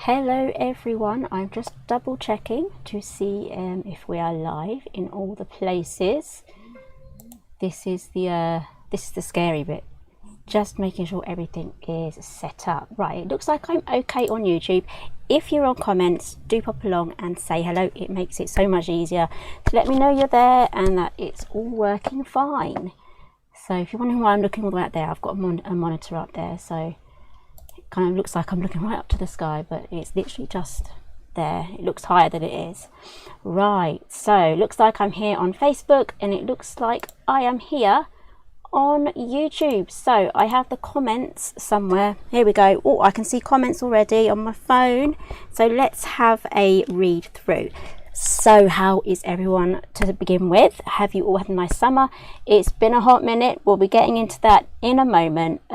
Hello everyone, I'm just double checking to see if we are live in all the places. This is the scary bit, just making sure everything is set up right. It looks like I'm okay on YouTube. If you're on comments, do pop along and say hello. It makes it so much easier to let me know you're there and that it's all working fine. So if you're wondering why I'm looking all the way out there, I've got a monitor up there, so kind of looks like I'm looking right up to the sky, but it's literally just there. It looks higher than it is. Right, so looks like I'm here on Facebook, and it looks like I am here on YouTube. So I have the comments somewhere. Here we go. Oh, I can see comments already on my phone, so let's have a read through. So how is everyone to begin with? Have you all had a nice summer? It's been a hot minute. We'll be getting into that in a moment, but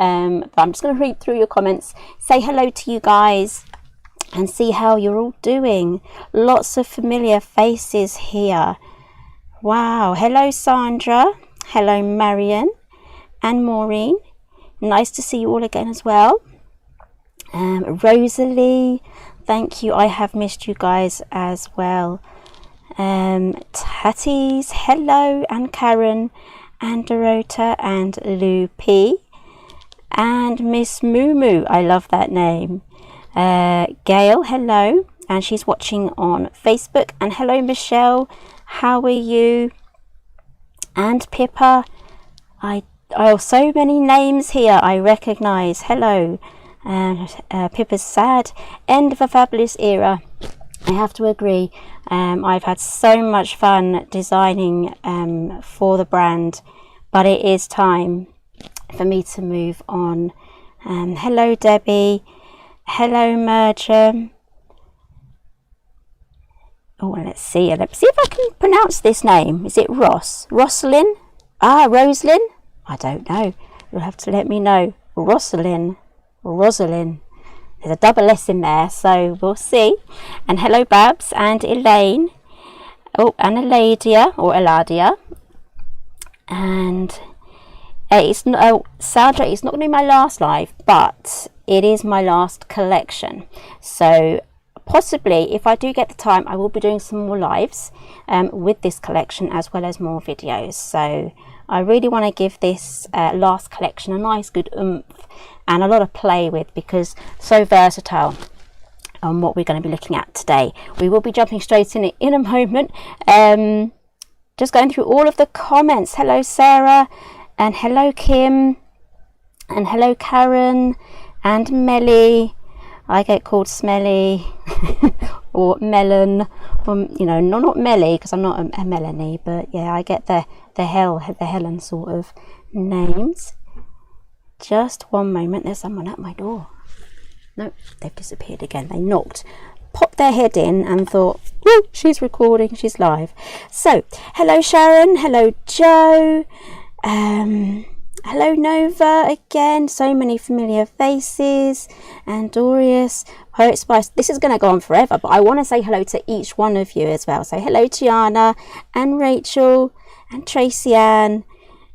I'm just going to read through your comments, say hello to you guys and see how you're all doing. Lots of familiar faces here. Wow. Hello Sandra, hello Marion and Maureen, nice to see you all again as well. Rosalie, thank you, I have missed you guys as well. Tatties, hello, and Karen, and Dorota, and Lou P, and Miss Moo Moo, I love that name. Gail, hello, and she's watching on Facebook, and hello Michelle, how are you? And Pippa, oh, so many names here I recognise, hello. Pippa's sad, end of a fabulous era. I have to agree. I've had so much fun designing for the brand, but it is time for me to move on. Hello Debbie, hello Merger. Oh, let's see if I can pronounce this name. Is it Ross? Rosalind? Rosalind? I don't know. You'll have to let me know. Rosalind. There's a double S in there, so we'll see. And hello Babs and Elaine. Oh, and Eladia or Eladia. And Sandra, it's not going to be my last live, but it is my last collection. So possibly, if I do get the time, I will be doing some more lives with this collection as well as more videos. So I really want to give this last collection a nice good oomph and a lot of play with, because so versatile on what we're going to be looking at today. We will be jumping straight in it in a moment. Just going through all of the comments. Hello Sarah, and hello Kim, and hello Karen, and Melly. I get called Smelly or Melon, you know, not Melly because I'm not a Melanie, but yeah, I get the Helen sort of names. Just one moment, there's someone at my door. No, they've disappeared again. They knocked, popped their head in and thought, woo, she's recording, she's live. So, hello Sharon, hello Joe, hello Nova again, so many familiar faces, and Dorius, Poet Spice. This is going to go on forever, but I want to say hello to each one of you as well. So hello Tiana, and Rachel, and Tracy Ann.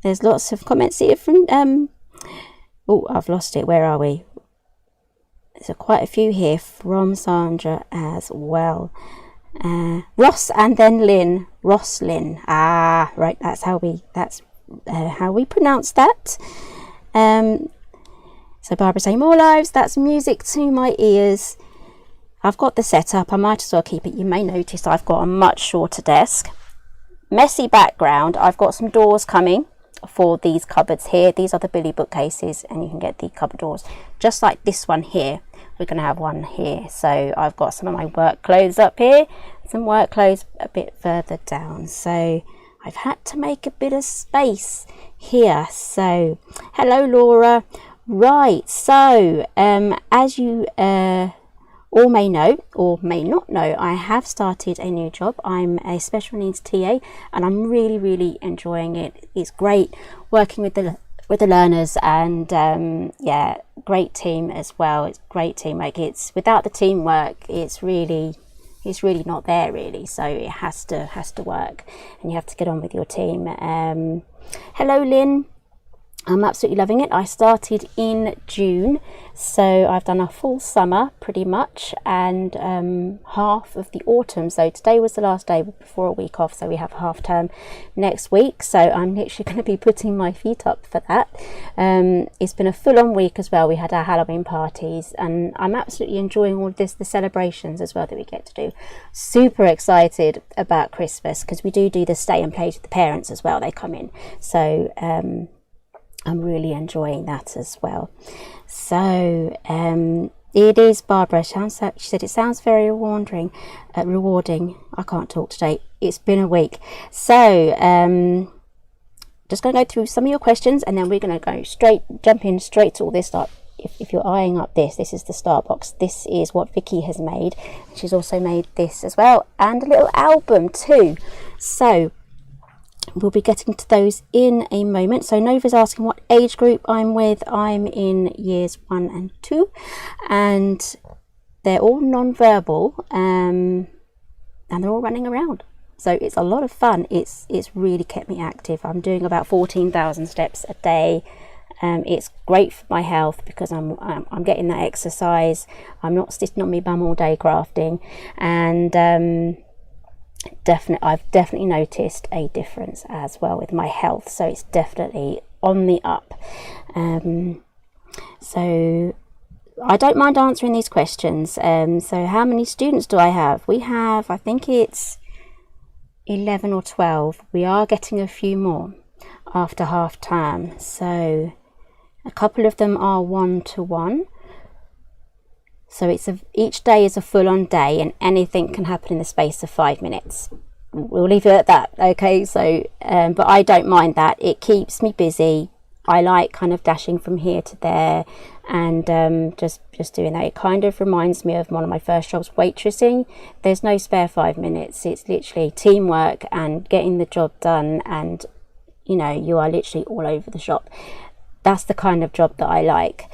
There's lots of comments here from, oh, I've lost it, where are we? There's quite a few here from Sandra as well. Ross and then Lynn, Roslyn. Right, that's how we pronounce that. So Barbara saying more lives, that's music to my ears. I've got the setup, I might as well keep it. You may notice I've got a much shorter desk, messy background. I've got some doors coming for these cupboards here. These are the Billy bookcases, and you can get the cupboard doors just like this one here. We're going to have one here. So I've got some of my work clothes up here, some work clothes a bit further down, so I've had to make a bit of space here. So hello Laura. Right, so as you all may know or may not know, I have started a new job. I'm a special needs TA, and I'm really enjoying it. It's great working with the learners, and yeah, great team as well. It's great teamwork. It's without the teamwork, it's really not there really. So it has to work, and you have to get on with your team. Hello Lynn, I'm absolutely loving it. I started in June, so I've done a full summer pretty much, and half of the autumn. So today was the last day before a week off, so we have half term next week, so I'm literally going to be putting my feet up for that. It's been a full-on week as well. We had our Halloween parties, and I'm absolutely enjoying all this, the celebrations as well that we get to do. Super excited about Christmas, because we do the stay and play with the parents as well. They come in, so I'm really enjoying that as well. So it is Barbara. She said it sounds very rewarding. I can't talk today. It's been a week. So just going to go through some of your questions, and then we're going to jump in straight to all this stuff. If you're eyeing up this is the star box. This is what Vicky has made. She's also made this as well, and a little album too. So we'll be getting to those in a moment. So Nova's asking what age group I'm with. I'm in years 1 and 2, and they're all non-verbal, and they're all running around. So it's a lot of fun. It's really kept me active. I'm doing about 14,000 steps a day. It's great for my health because I'm getting that exercise. I'm not sitting on my bum all day crafting, and I've definitely noticed a difference as well with my health, so it's definitely on the up. So I don't mind answering these questions. So how many students do I have? We have, I think it's 11 or 12. We are getting a few more after half term, so a couple of them are 1-to-1. So each day is a full-on day, and anything can happen in the space of 5 minutes. We'll leave it at that, okay? So, but I don't mind that. It keeps me busy. I like kind of dashing from here to there, and just doing that. It kind of reminds me of one of my first jobs, waitressing. There's no spare 5 minutes. It's literally teamwork and getting the job done, and you know, you are literally all over the shop. That's the kind of job that I like.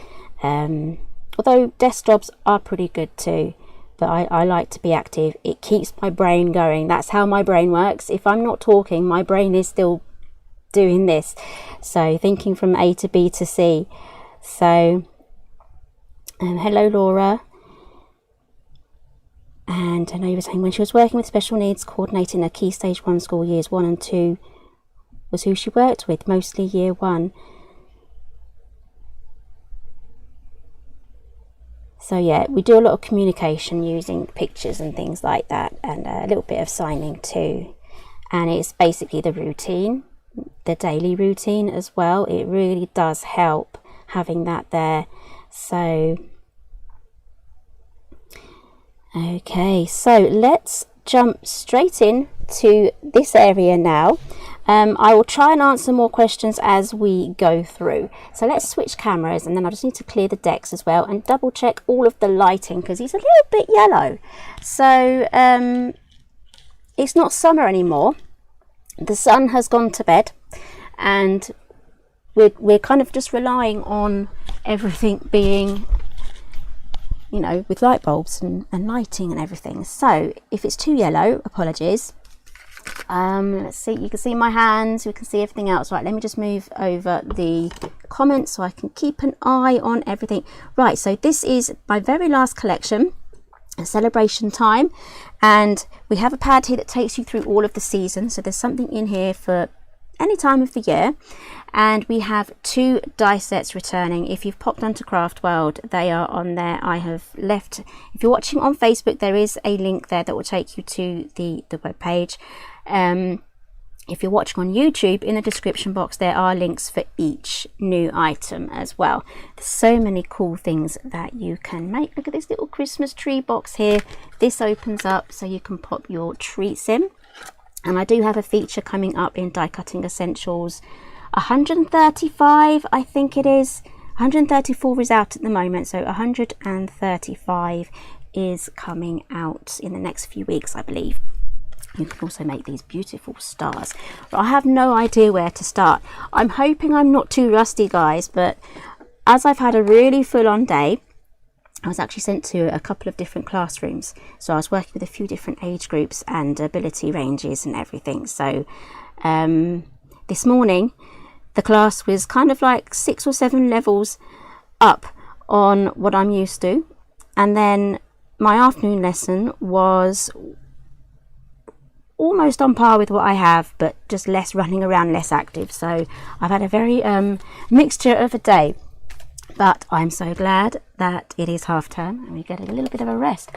Although desk jobs are pretty good too, but I like to be active. It keeps my brain going. That's how my brain works. If I'm not talking, my brain is still doing this. So thinking from A to B to C. So hello Laura. And I know you were saying when she was working with special needs, coordinating a key stage 1 school, years 1 and 2 was who she worked with, mostly year 1. So yeah, we do a lot of communication using pictures and things like that, and a little bit of signing too. And it's basically the routine, the daily routine as well. It really does help having that there. So okay, so let's jump straight in to this area now. I will try and answer more questions as we go through. So let's switch cameras, and then I just need to clear the decks as well and double check all of the lighting because it's a little bit yellow. So it's not summer anymore. The sun has gone to bed, and we're kind of just relying on everything being, you know, with light bulbs and lighting and everything. So if it's too yellow, apologies. Let's see, you can see my hands, we can see everything else. Right, let me just move over the comments so I can keep an eye on everything. Right, so this is my very last collection, a celebration time, and we have a pad here that takes you through all of the seasons. So there's something in here for any time of the year, and we have 2 die sets returning. If you've popped onto Craft World, they are on there. I have left, if you're watching on Facebook, there is a link there that will take you to the web page. If you're watching on YouTube, in the description box there are links for each new item as well. There's so many cool things that you can make. Look at this little Christmas tree box here. This opens up so you can pop your treats in. And I do have a feature coming up in Die Cutting Essentials 135, I think it is. 134 is out at the moment, so 135 is coming out in the next few weeks, I believe. You can also make these beautiful stars. But I have no idea where to start. I'm hoping I'm not too rusty, guys, but as I've had a really full-on day, I was actually sent to a couple of different classrooms. So I was working with a few different age groups and ability ranges and everything. So this morning, the class was kind of like 6 or 7 levels up on what I'm used to, and then my afternoon lesson was almost on par with what I have, but just less running around, less active. So I've had a very mixture of a day, but I'm so glad that it is half term and we get a little bit of a rest.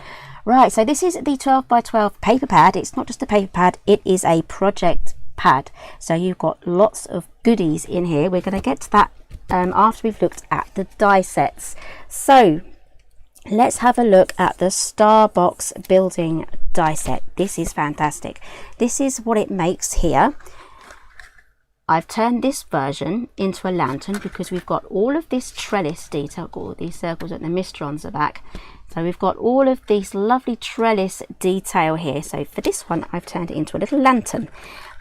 Right, so this is the 12 by 12 paper pad. It's not just a paper pad, it is a project pad, so you've got lots of goodies in here. We're going to get to that after we've looked at the die sets. So let's have a look at the Starbox building die set. This is fantastic. This is what it makes here. I've turned this version into a lantern because we've got all of this trellis detail, got all these circles and the mistrons are back. So we've got all of this lovely trellis detail here. So for this one, I've turned it into a little lantern.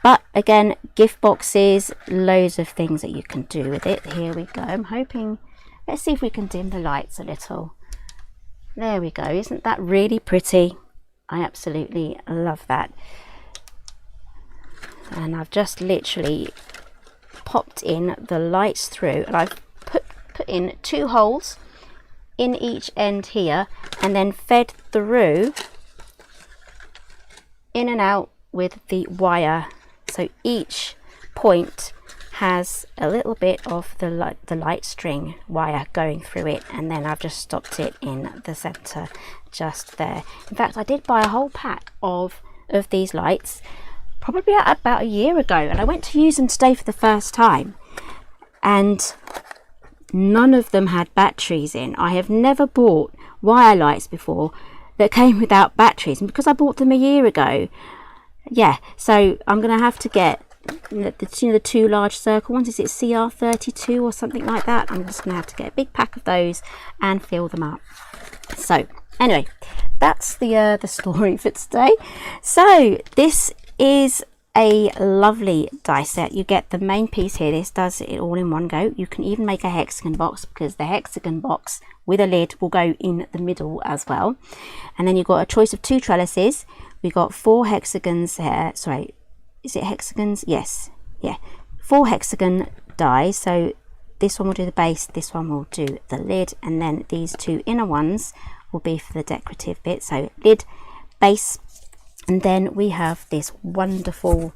But again, gift boxes, loads of things that you can do with it. Here we go. I'm hoping, let's see if we can dim the lights a little. There we go. Isn't that really pretty? I absolutely love that. And I've just literally popped in the lights through, and I've put in 2 holes in each end here, and then fed through in and out with the wire. So each point has a little bit of the light string wire going through it, and then I've just stopped it in the center just there. In fact, I did buy a whole pack of these lights probably about a year ago, and I went to use them today for the first time, and none of them had batteries in. I have never bought wire lights before that came without batteries, and because I bought them a year ago, yeah, so I'm gonna have to get the 2 large circle ones. Is it CR32 or something like that? I'm just gonna have to get a big pack of those and fill them up. So anyway, that's the story for today. So this is a lovely die set. You get the main piece here. This does it all in one go. You can even make a hexagon box, because the hexagon box with a lid will go in the middle as well. And then you've got a choice of 2 trellises. We've got 4 hexagons here. Sorry, is it hexagons? Yes, yeah, 4 hexagon dies. So this one will do the base, this one will do the lid, and then these 2 inner ones will be for the decorative bit. So lid, base, and then we have this wonderful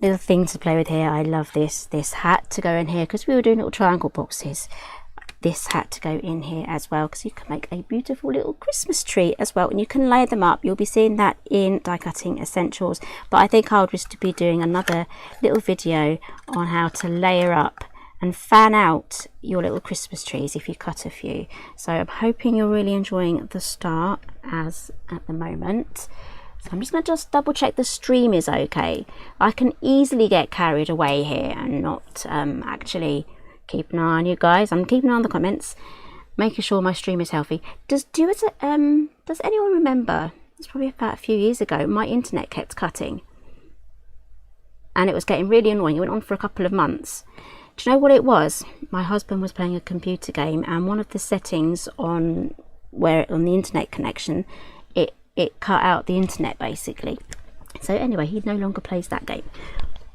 little thing to play with here. I love this hat to go in here, because we were doing little triangle boxes. This hat to go in here as well, because you can make a beautiful little Christmas tree as well, and you can layer them up. You'll be seeing that in die cutting essentials, but I think I'll just be doing another little video on how to layer up and fan out your little Christmas trees if you cut a few. So I'm hoping you're really enjoying the start as at the moment. So I'm just going to double check the stream is okay. I can easily get carried away here and not actually keep an eye on you guys. I'm keeping an eye on the comments, making sure my stream is healthy. Does anyone remember, it's probably about a few years ago, my internet kept cutting and it was getting really annoying. It went on for a couple of months. Do you know what it was? My husband was playing a computer game, and one of the settings on the internet connection, it cut out the internet basically. So anyway, he no longer plays that game,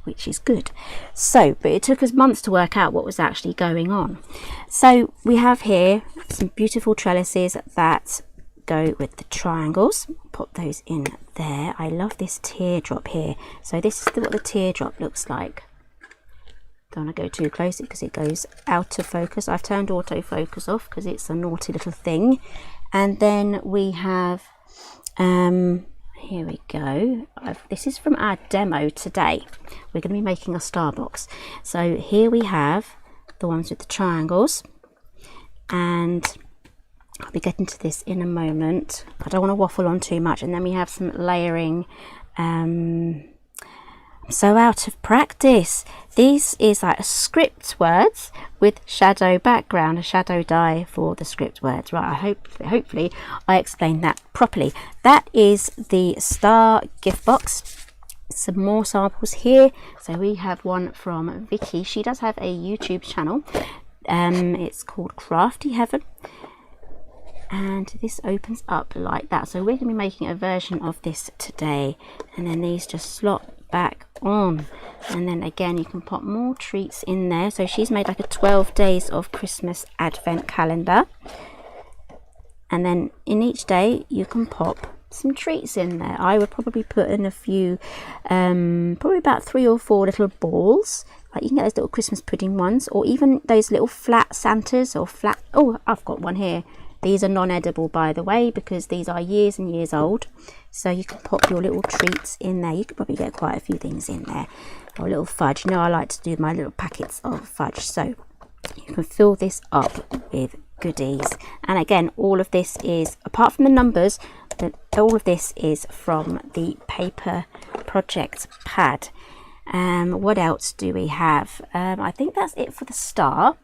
which is good. So, but it took us months to work out what was actually going on. So we have here some beautiful trellises that go with the triangles. Put those in there. I love this teardrop here. So this is what the teardrop looks like. Don't want to go too close because it goes out of focus. I've turned autofocus off because it's a naughty little thing. And then we have here we go. This is from our demo today. We're going to be making a Starbox. So here we have the ones with the triangles, and I'll be getting to this in a moment. I don't want to waffle on too much. And then we have some layering. I'm so out of practice. This is like a script words with shadow background, a shadow die for the script words. Right, hopefully I explained that properly. That is the Star gift box. Some more samples here. So we have one from Vicky. She does have a YouTube channel. It's called Crafty Heaven. And this opens up like that. So we're going to be making a version of this today. And then these just slot back on. And then again you can pop more treats in there. So she's made like a 12 days of Christmas advent calendar, and then in each day you can pop some treats in there. I would probably put in a few, probably about 3 or 4 little balls. Like you can get those little Christmas pudding ones, or even those little flat Santas or flat, oh, I've got one here. These are non-edible, by the way, because these are years and years old. So you can pop your little treats in there. You could probably get quite a few things in there. Or a little fudge. You know, I like to do my little packets of fudge. So you can fill this up with goodies. And again, all of this is, apart from the numbers, all of this is from the paper project pad. What else do we have? I think that's it for the star.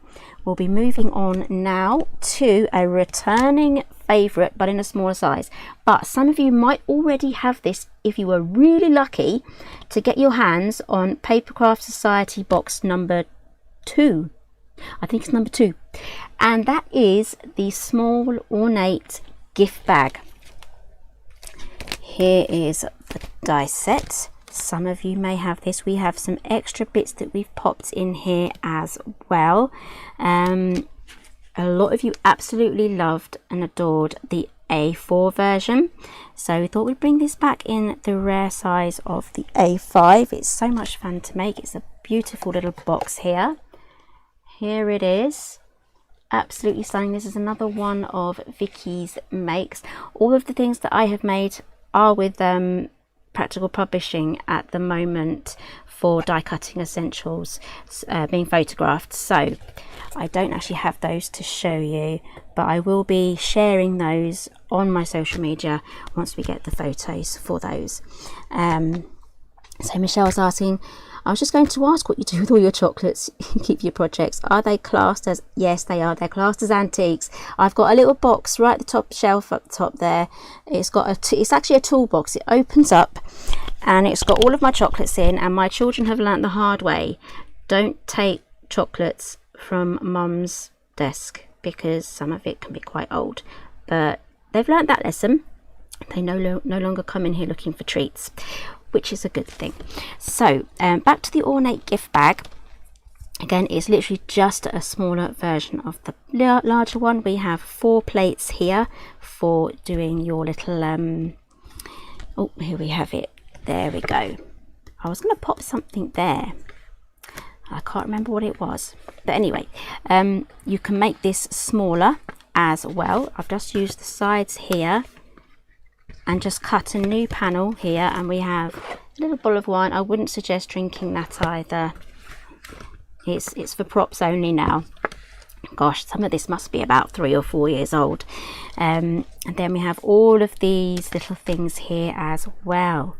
We'll be moving on now to a returning favourite, but in a smaller size. But some of you might already have this if you were really lucky to get your hands on Papercraft Society box number 2. I think it's number 2. And that is the small Ornate gift bag. Here is the die set. Some of you may have this. We have some extra bits that we've popped in here as well. A lot of you absolutely loved and adored the A4 version, so we thought we'd bring this back in the rare size of the A5. It's so much fun to make. It's a beautiful little box here. Here it is. Absolutely stunning. This is another one of Vicky's makes. All of the things that I have made are with Practical Publishing at the moment for die cutting essentials being photographed, so I don't actually have those to show you, but I will be sharing those on my social media once we get the photos for those. So Michelle's asking, I was just going to ask what you do with all your chocolates you keep your projects. Are they classed as, yes they are, they're classed as antiques. I've got a little box right at the top shelf up the top there. It's got it's actually a toolbox. It opens up and it's got all of my chocolates in, and my children have learnt the hard way, don't take chocolates from mum's desk because some of it can be quite old, but they've learnt that lesson. They no longer come in here looking for treats, which is a good thing. So back to the Ornate gift bag. Again, it's literally just a smaller version of the larger one. We have 4 plates here for doing your little oh, here we have it. There we go. I was going to pop something there. I can't remember what it was, but anyway, you can make this smaller as well. I've just used the sides here and just cut a new panel here, and we have a little bottle of wine. I wouldn't suggest drinking that either. It's for props only now. Gosh, some of this must be about 3 or 4 years old. And then we have all of these little things here as well.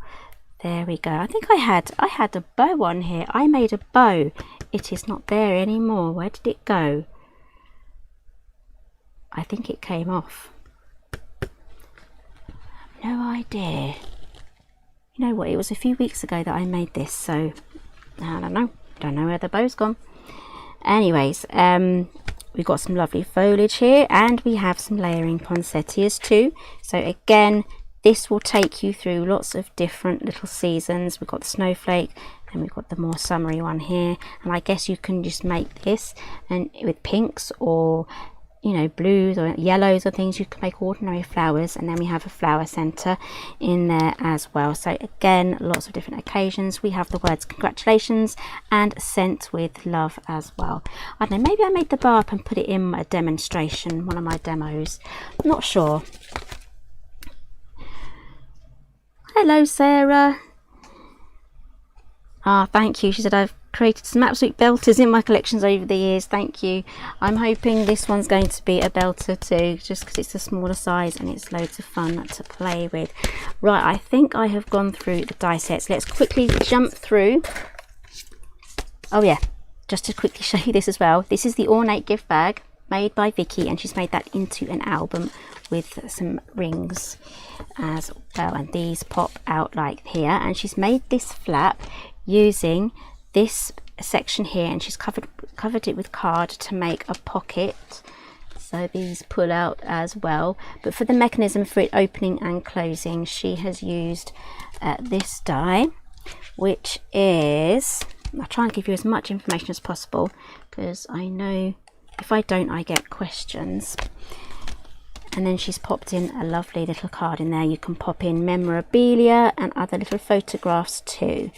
There we go. I think I had a bow on here. I made a bow. It is not there anymore. Where did it go? I think it came off. No idea. You know what, it was a few weeks ago that I made this, so I don't know where the bow's gone. Anyways, we've got some lovely foliage here, and we have some layering poinsettias too. So again, this will take you through lots of different little seasons. We've got the snowflake, and we've got the more summery one here, and I guess you can just make this and with pinks or, you know, blues or yellows or things. You can make ordinary flowers, and then we have a flower center in there as well. So again, lots of different occasions. We have the words congratulations and sent with love as well. I don't know, maybe I made the bow up and put it in a demonstration, one of my demos, I'm not sure. Hello Sarah. Thank you. She said, I've created some absolute belters in my collections over the years. Thank you. I'm hoping this one's going to be a belter too, just because it's a smaller size and it's loads of fun to play with. Right, I think I have gone through the die sets. Let's quickly jump through. Oh yeah, just to quickly show you this as well. This is the Ornate gift bag made by Vicky, and she's made that into an album with some rings as well, and these pop out like here. And she's made this flap using this section here, and she's covered it with card to make a pocket, so these pull out as well. But for the mechanism for it opening and closing, she has used this die, which is, I'll try and give you as much information as possible because I know if I don't I get questions. And then she's popped in a lovely little card in there. You can pop in memorabilia and other little photographs too.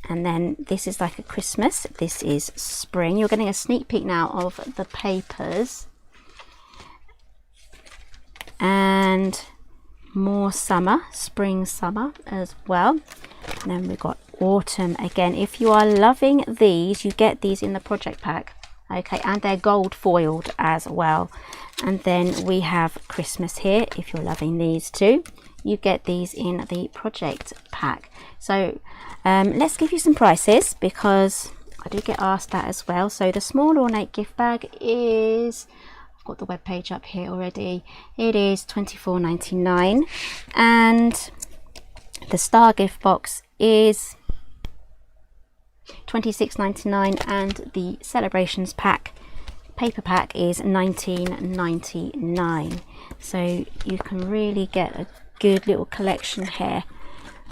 And then this is like a Christmas, this is spring. You're getting a sneak peek now of the papers. And more summer, spring, summer as well. And then we've got autumn again. If you are loving these, you get these in the project pack. Okay, and they're gold foiled as well. And then we have Christmas here. If you're loving these too, you get these in the project pack. So let's give you some prices because I do get asked that as well. So the small ornate gift bag is, I've got the web page up here already, it is £24.99, and the star gift box is £26.99, and the celebrations pack, paper pack, is £19.99. So you can really get a good little collection here.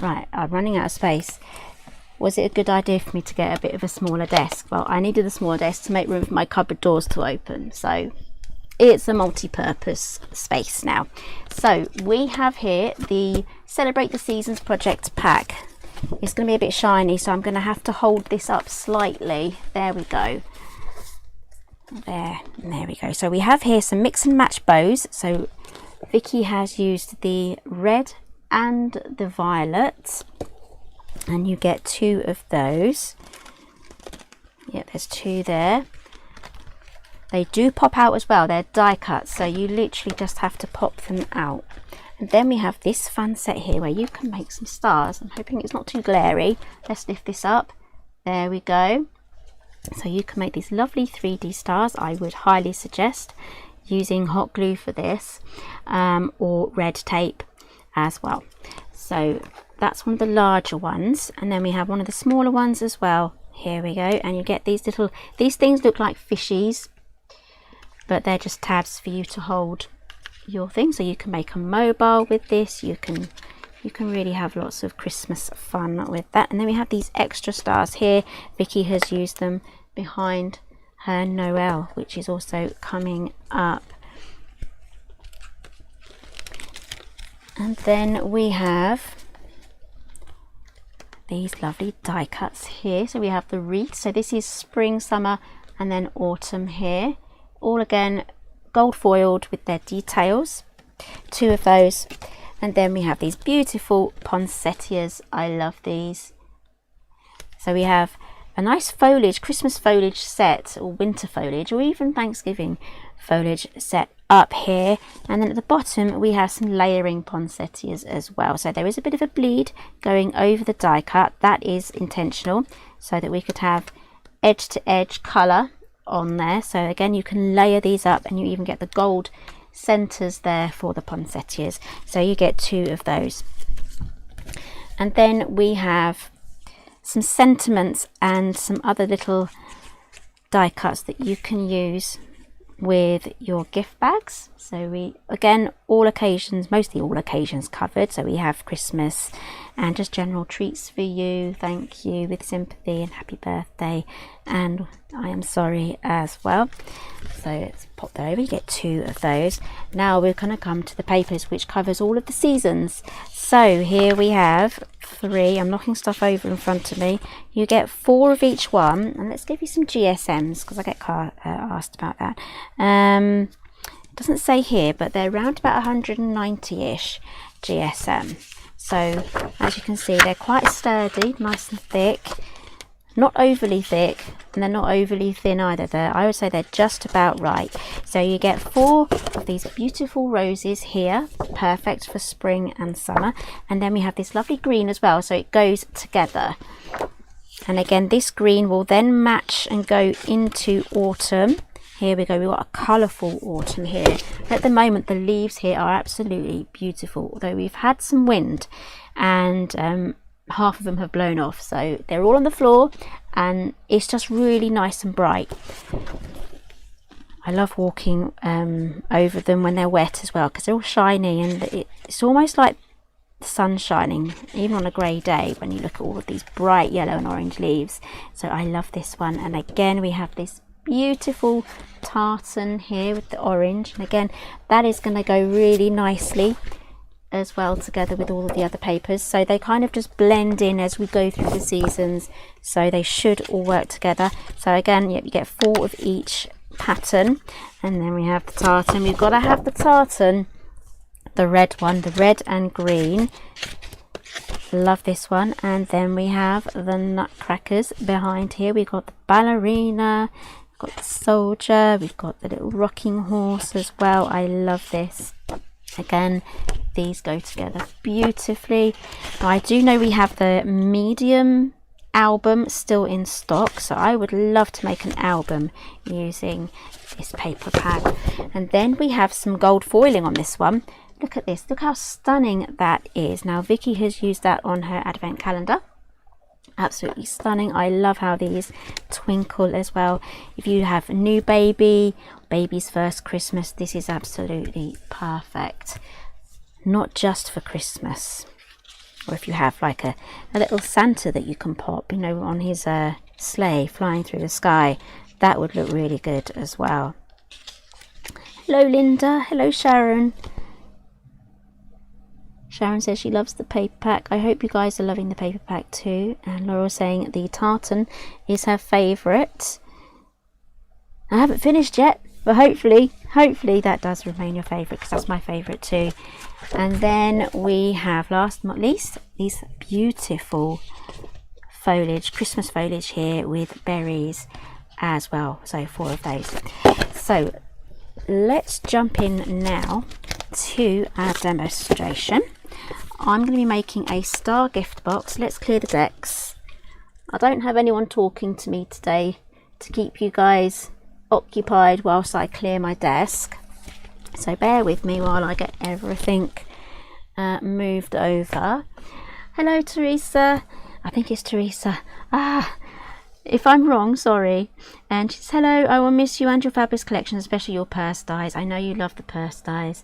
Right, I'm running out of space. Was it a good idea for me to get a bit of a smaller desk? Well, I needed a smaller desk to make room for my cupboard doors to open, so it's a multi-purpose space now. So we have here the Celebrate the Seasons project pack. It's going to be a bit shiny, so I'm going to have to hold this up slightly. There we go. There we go. So we have here some mix and match bows. So Vicky has used the red and the violet, and you get 2 of those. Yep, there's 2 there. They do pop out as well. They're die cut, so you literally just have to pop them out. And then we have this fun set here where you can make some stars. I'm hoping it's not too glary. Let's lift this up. There we go. So you can make these lovely 3D stars. I would highly suggest using hot glue for this, or red tape as well. So that's one of the larger ones, and then we have one of the smaller ones as well. Here we go, and you get these little, these things look like fishies, but they're just tabs for you to hold your thing. So you can make a mobile with this. You can really have lots of Christmas fun with that. And then we have these extra stars here. Vicky has used them behind her Noel, which is also coming up. And then we have these lovely die cuts here. So we have the wreath. So this is spring, summer, and then autumn here. All again gold foiled with their details. 2 of those. And then we have these beautiful poinsettias. I love these. So we have a nice foliage, Christmas foliage set, or winter foliage, or even Thanksgiving foliage set up here. And then at the bottom we have some layering poinsettias as well. So there is a bit of a bleed going over the die cut. That is intentional, so that we could have edge to edge colour on there. So again, you can layer these up, and you even get the gold centers there for the poinsettias. So you get 2 of those. And then we have some sentiments and some other little die cuts that you can use with your gift bags. So we, again, all occasions, mostly all occasions covered. So we have Christmas and just general treats for you, thank you, with sympathy, and happy birthday, and I am sorry as well. So let's pop that over. You get 2 of those. Now we're going to come to the papers, which covers all of the seasons. So here we have 3. I'm knocking stuff over in front of me. You get 4 of each one, and let's give you some GSMs because I get asked about that. It doesn't say here, but they're around about 190-ish GSM. So as you can see, they're quite sturdy, nice and thick, not overly thick, and they're not overly thin either. I would say they're just about right. So you get 4 of these beautiful roses here, perfect for spring and summer. And then we have this lovely green as well, so it goes together. And again, this green will then match and go into autumn. Here we go, we've got a colourful autumn here. At the moment, the leaves here are absolutely beautiful, although we've had some wind, and half of them have blown off. So they're all on the floor, and it's just really nice and bright. I love walking over them when they're wet as well, because they're all shiny, and it's almost like the sun shining, even on a grey day, when you look at all of these bright yellow and orange leaves. So I love this one. And again, we have this beautiful tartan here with the orange, and again, that is going to go really nicely as well together with all of the other papers, so they kind of just blend in as we go through the seasons, so they should all work together. So again, yep, you get 4 of each pattern. And then we have the tartan. We've got to have the tartan, the red one, the red and green. Love this one. And then we have the nutcrackers behind here. We've got the ballerina, we've got the soldier, we've got the little rocking horse as well. I love this. Again, these go together beautifully. Now, I do know we have the medium album still in stock, so I would love to make an album using this paper pad. And then we have some gold foiling on this one. Look at this, look how stunning that is. Now, Vicky has used that on her advent calendar. Absolutely stunning. I love how these twinkle as well. If you have a new baby, baby's first Christmas, this is absolutely perfect. Not just for Christmas, or if you have like a little Santa that you can pop, you know, on his sleigh flying through the sky, that would look really good as well. Hello Linda, hello Sharon. Sharon says she loves the paper pack. I hope you guys are loving the paper pack too. And Laurel's saying the tartan is her favourite. I haven't finished yet, but hopefully that does remain your favourite, because that's my favourite too. And then we have, last but not least, these beautiful foliage, Christmas foliage here with berries as well. So 4 of those. So let's jump in now to our demonstration. I'm going to be making a star gift box. Let's clear the decks. I don't have anyone talking to me today to keep you guys occupied whilst I clear my desk, so bear with me while I get everything moved over. Hello Teresa, I think it's Teresa. If I'm wrong, sorry. And she says, hello, I will miss you and your fabulous collection, especially your purse dies. I know you love the purse dies.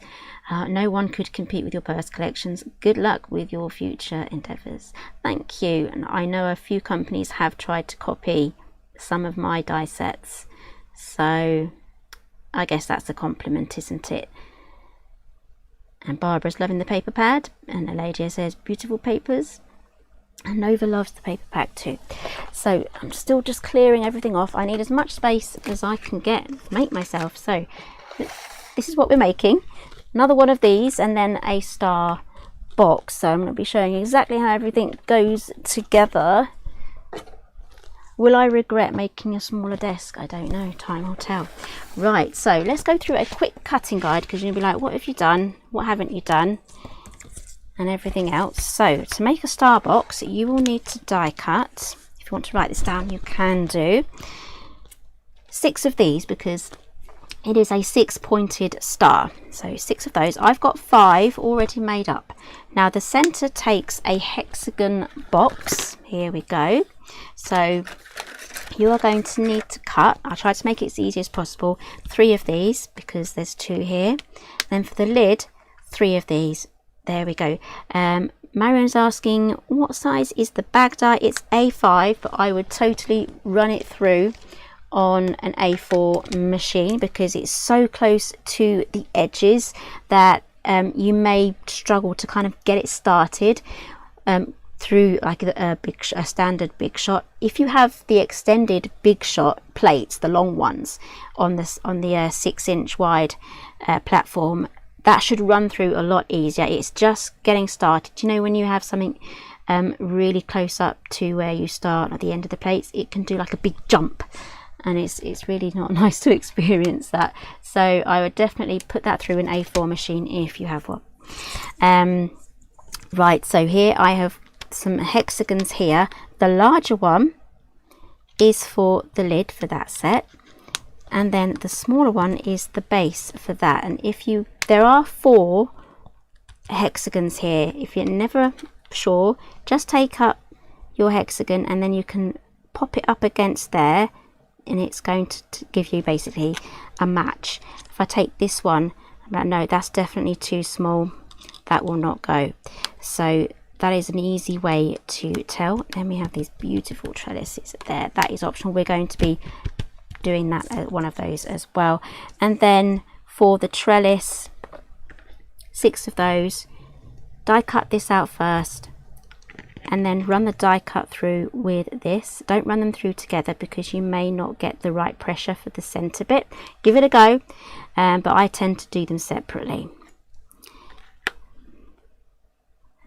No one could compete with your purse collections. Good luck with your future endeavours. Thank you. And I know a few companies have tried to copy some of my die sets, so I guess that's a compliment, isn't it? And Barbara's loving the paper pad, and Eladia says beautiful papers. And Nova loves the paper pack too. So I'm still just clearing everything off. I need as much space as I can make myself. So this is what we're making. Another one of these, and then a star box. So I'm going to be showing you exactly how everything goes together. Will I regret making a smaller desk? I don't know. Time will tell. Right, so let's go through a quick cutting guide, because you'll be like, what have you done? What haven't you done? And everything else. So to make a star box, you will need to die cut. If you want to write this down, you can do 6 of these, because it is a 6-pointed star. So 6 of those. I've got 5 already made up. Now the center takes a hexagon box. Here we go. So you are going to need to cut, I'll try to make it as easy as possible, 3 of these, because there's 2 here. Then for the lid, 3 of these. There we go. Marion's asking, what size is the bag die? It's A5, but I would totally run it through on an A4 machine, because it's so close to the edges that you may struggle to kind of get it started through like a standard big shot. If you have the extended big shot plates, the long ones on the 6-inch wide platform, that should run through a lot easier. It's just getting started. You know, when you have something really close up to where you start at the end of the plates, it can do like a big jump, and it's really not nice to experience that. So I would definitely put that through an A4 machine if you have one. Right, so here I have some hexagons here. The larger one is for the lid for that set, and then the smaller one is the base for that. And there are 4 hexagons here. If you're never sure, just take up your hexagon and then you can pop it up against there, and it's going to give you basically a match. If I take this one, I'm like, no, that's definitely too small. that will not go. So that is an easy way to tell. Then we have these beautiful trellises there. That is optional. We're going to be doing that at one of those as well. And then for the trellis, 6 of those, die cut this out first, and then run the die cut through with this. Don't run them through together because you may not get the right pressure for the center bit. Give it a go, but I tend to do them separately.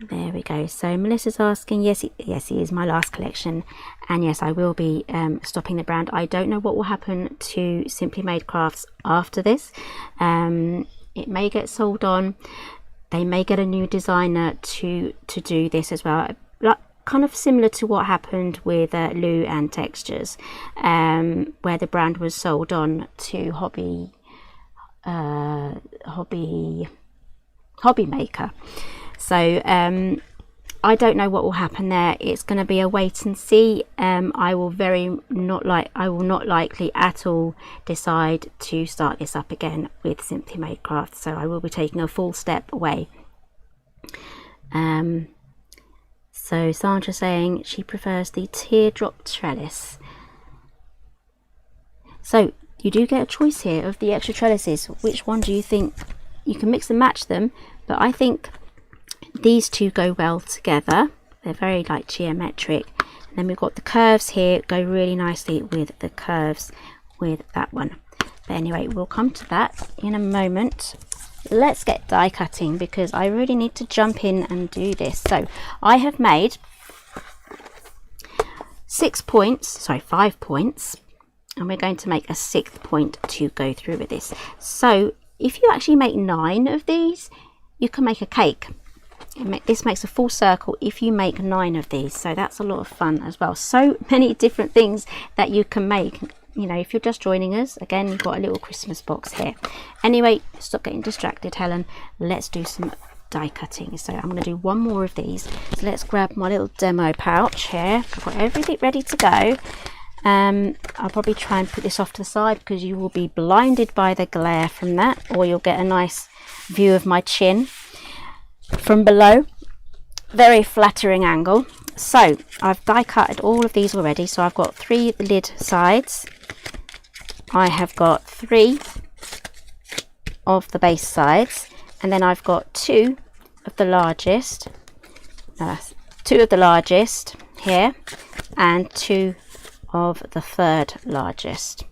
There we go. So Melissa's asking, yes, it is my last collection, and yes, I will be stopping the brand. I don't know what will happen to Simply Made Crafts after this. It may get sold on. They may get a new designer to do this as well, like kind of similar to what happened with Lou and Textures, where the brand was sold on to Hobby Maker. So I don't know what will happen there. It's going to be a wait and see. I will not likely at all decide to start this up again with Simply Made Crafts. So I will be taking a full step away. So Sandra saying she prefers the teardrop trellis. So you do get a choice here of the extra trellises. Which one do you think? You can mix and match them, but I think these two go well together. They're very like geometric. And then we've got the curves here, go really nicely with the curves with that one. But anyway, we'll come to that in a moment. Let's get die cutting because I really need to jump in and do this. So I have made 5 points, and we're going to make a 6th point to go through with this. So if you actually make 9 of these, you can make a cake. This makes a full circle if you make 9 of these, so that's a lot of fun as well. So many different things that you can make. You know, if you're just joining us, again, you've got a little Christmas box here. Anyway, stop getting distracted, Helen. Let's do some die cutting. So I'm going to do one more of these. So let's grab my little demo pouch here. I've got everything ready to go. I'll probably try and put this off to the side because you will be blinded by the glare from that, or you'll get a nice view of my chin from below. Very flattering angle. So I've die cutted all of these already. So I've got 3 lid sides. I have got 3 of the base sides, and then I've got 2 of the largest. 2 of the largest here, and 2 of the 3rd largest.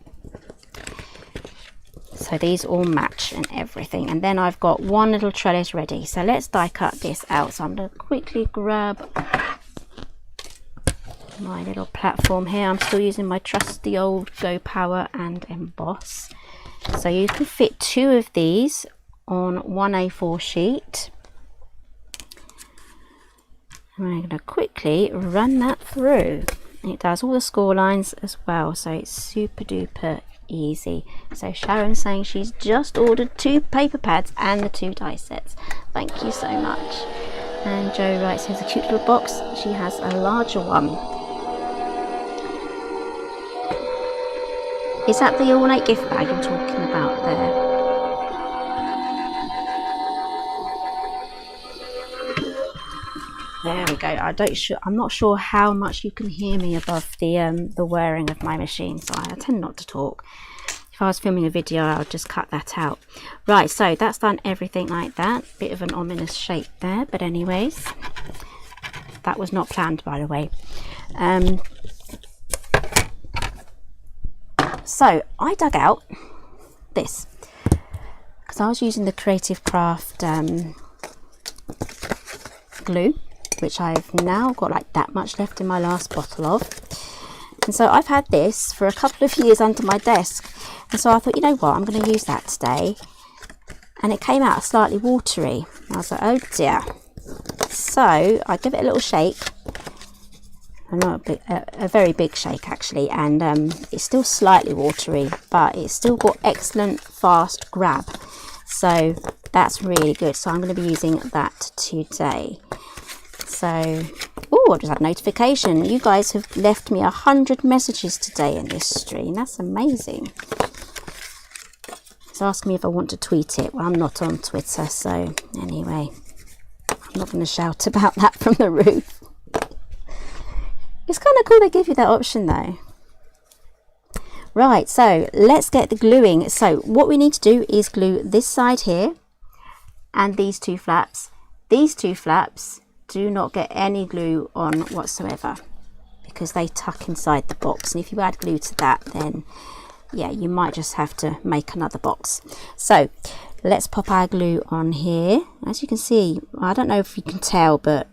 So these all match and everything. And then I've got 1 little trellis ready. So let's die cut this out. So I'm going to quickly grab my little platform here. I'm still using my trusty old Go Power and emboss. So you can fit 2 of these on 1 A4 sheet. And I'm going to quickly run that through. It does all the score lines as well, so it's super duper easy. So Sharon's saying she's just ordered 2 paper pads and the 2 die sets. Thank you so much. And Joe writes, here's a cute little box. She has a larger one. Is that the Ornate gift bag you're talking about there? There we go. I'm not sure how much you can hear me above the whirring of my machine, so I tend not to talk. If I was filming a video, I would just cut that out. Right, so that's done everything like that. Bit of an ominous shape there, but anyways, that was not planned, by the way. So I dug out this because I was using the Creative Craft glue, which I've now got like that much left in my last bottle of. And so I've had this for a couple of years under my desk, and so I thought, you know what, I'm going to use that today. And it came out slightly watery. I was like, oh dear. So I give it a little shake, a very big shake actually, and it's still slightly watery, but it's still got excellent fast grab, so that's really good. So I'm going to be using that today. So, oh, I just had a notification. You guys have left me 100 messages today in this stream. That's amazing. It's asking me if I want to tweet it. Well, I'm not on Twitter, so anyway. I'm not going to shout about that from the roof. It's kind of cool they give you that option though. Right, so let's get the gluing. So what we need to do is glue this side here and these two flaps. These two flaps do not get any glue on whatsoever because they tuck inside the box, and if you add glue to that, then yeah, you might just have to make another box. So let's pop our glue on here. As you can see, I don't know if you can tell, but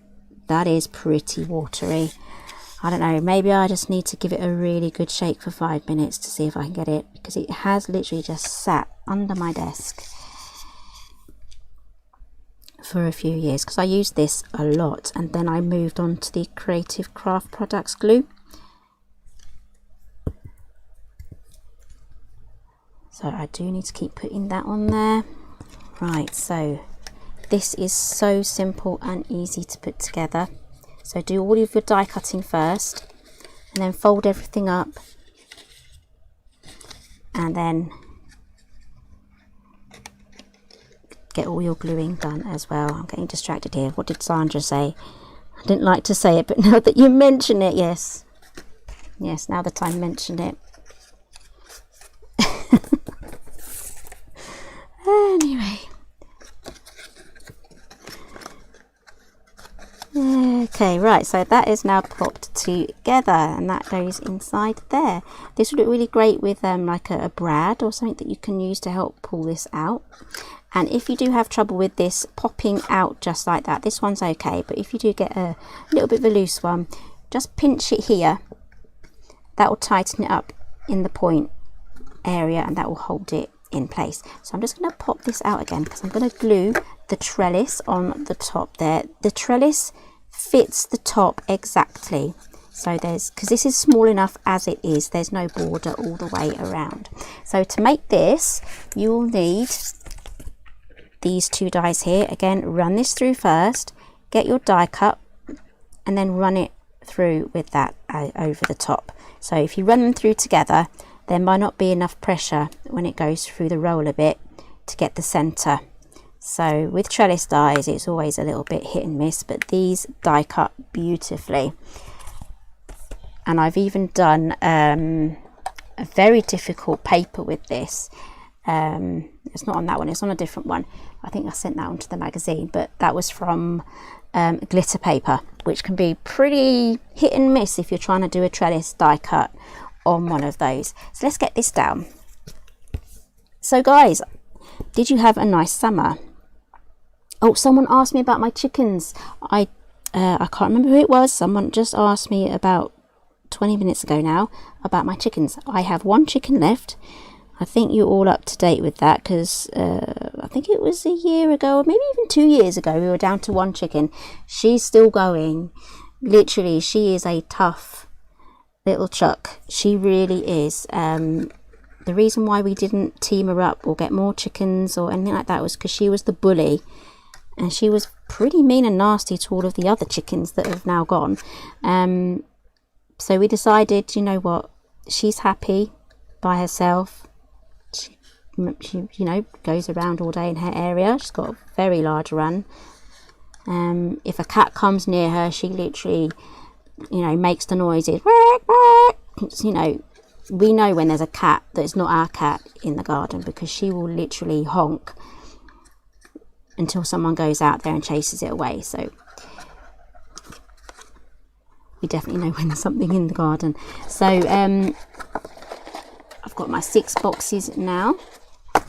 that is pretty watery. I don't know, maybe I just need to give it a really good shake for 5 minutes to see if I can get it, because it has literally just sat under my desk for a few years, because I used this a lot and then I moved on to the Creative Craft Products glue. So I do need to keep putting that on there. Right, so this is so simple and easy to put together. So do all of your die cutting first and then fold everything up, and then get all your gluing done as well. I'm getting distracted here. What did Sandra say? I didn't like to say it, but now that you mention it, yes. Yes, now that I mentioned it. Anyway. Okay, right, so that is now popped together and that goes inside there. This would look really great with like a brad or something that you can use to help pull this out. And if you do have trouble with this popping out just like that, this one's okay, but if you do get a little bit of a loose one, just pinch it here. That will tighten it up in the point area and that will hold it in place. So I'm just going to pop this out again because I'm going to glue the trellis on the top there. The trellis fits the top exactly, so there's, because this is small enough as it is, there's no border all the way around. So to make this, you will need these two dies here. Again, run this through first, get your die cut, and then run it through with that over the top. So if you run them through together, there might not be enough pressure when it goes through the roller bit to get the center. So with trellis dies, it's always a little bit hit and miss, but these die cut beautifully. And I've even done a very difficult paper with this. It's not on that one, it's on a different one. I think I sent that one to the magazine, but that was from glitter paper, which can be pretty hit and miss if you're trying to do a trellis die cut on one of those. So let's get this down. So guys, did you have a nice summer? Oh, someone asked me about my chickens. I can't remember who it was. Someone just asked me about 20 minutes ago now about my chickens. I have one chicken left. I think you're all up to date with that, because I think it was a year ago or maybe even 2 years ago we were down to one chicken. She's still going. Literally, she is a tough little chuck. She really is. The reason why we didn't team her up or get more chickens or anything like that was because she was the bully, and she was pretty mean and nasty to all of the other chickens that have now gone. So we decided, you know what, she's happy by herself. She you know, goes around all day in her area. She's got a very large run. If a cat comes near her, she literally, you know, makes the noises. You know, we know when there's a cat that is not our cat in the garden, because she will literally honk until someone goes out there and chases it away. So we definitely know when there's something in the garden. So I've got my 6 boxes now.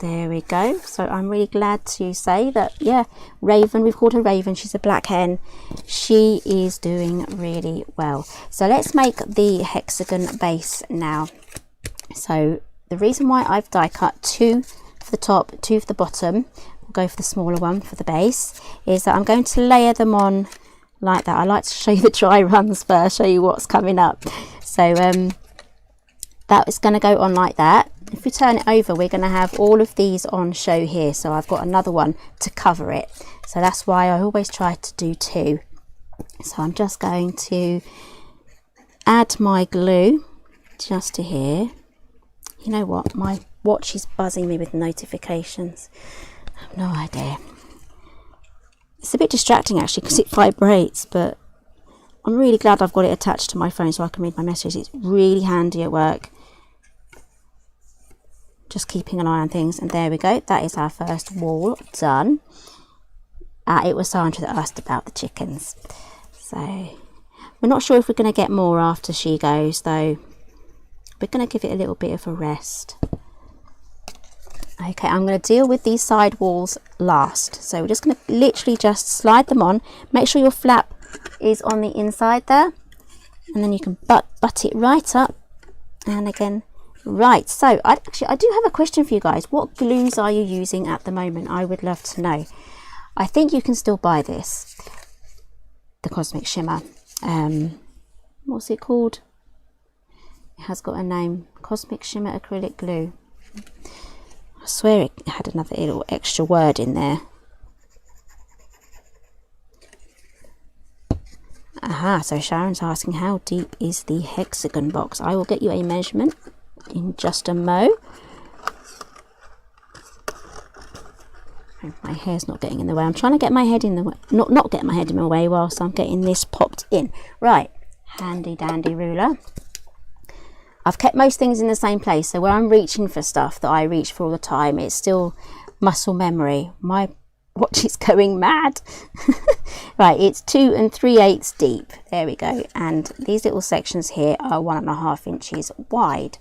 There we go. So I'm really glad to say that, yeah, Raven, we've called her Raven, she's a black hen, she is doing really well. So let's make the hexagon base now. So the reason why I've die cut 2 for the top, 2 for the bottom, we'll go for the smaller one for the base, is that I'm going to layer them on like that. I like to show you the dry runs first, show you what's coming up. So that is going to go on like that. If we turn it over, we're going to have all of these on show here, so I've got another one to cover it. So that's why I always try to do 2. So I'm just going to add my glue just to here. You know what, my watch is buzzing me with notifications. I have no idea. It's a bit distracting actually because it vibrates, but I'm really glad I've got it attached to my phone so I can read my messages. It's really handy at work. Just keeping an eye on things. And there we go. That is our first wall done. It was Sandra that asked about the chickens. So we're not sure if we're going to get more after she goes, though. We're going to give it a little bit of a rest. Okay, I'm going to deal with these side walls last. So we're just going to literally just slide them on. Make sure your flap is on the inside there. And then you can butt it right up. And again, right. So I do have a question for you guys. What glues are you using at the moment? I would love to know. I think you can still buy this. The Cosmic Shimmer. What's it called? It has got a name. Cosmic Shimmer Acrylic Glue. I swear it had another little extra word in there. Aha, so Sharon's asking how deep is the hexagon box. I will get you a measurement in just a mo. My hair's not getting in the way. I'm trying to get my head in the way. Not get my head in the way whilst I'm getting this popped in. Right, handy dandy ruler. I've kept most things in the same place, so where I'm reaching for stuff that I reach for all the time, it's still muscle memory. My watch is going mad. Right, it's 2 3/8 deep. There we go. And these little sections here are 1.5 inches wide.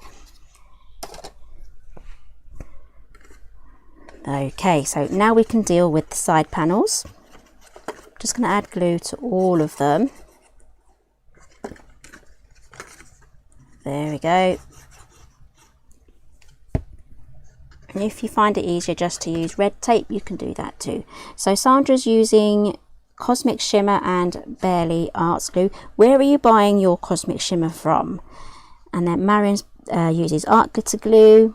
Okay, so now we can deal with the side panels. Just going to add glue to all of them. There we go. And if you find it easier just to use red tape, you can do that too. So Sandra's using Cosmic Shimmer and Barely Arts glue. Where are you buying your Cosmic Shimmer from? And then Marion's uses Art Glitter glue.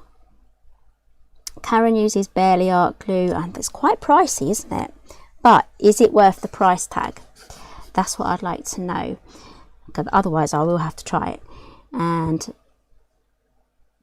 Karen uses Barely Art glue, and it's quite pricey, isn't it? But is it worth the price tag? That's what I'd like to know, because otherwise I will have to try it. And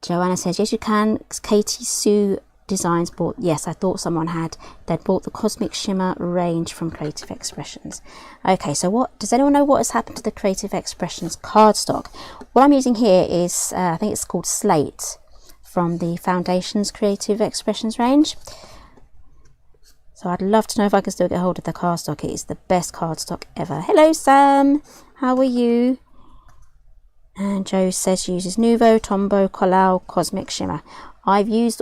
Joanna says yes you can. Katie Sue Designs bought, yes, I thought someone had, they'd bought the Cosmic Shimmer range from Creative Expressions. Okay, so what does anyone know what has happened to the Creative Expressions cardstock? What I'm using here is I think it's called Slate from the Foundations Creative Expressions range. So I'd love to know if I can still get hold of the cardstock. It is the best cardstock ever. Hello Sam, how are you? And Joe says she uses Nuvo, Tombow, Collal, Cosmic Shimmer. I've used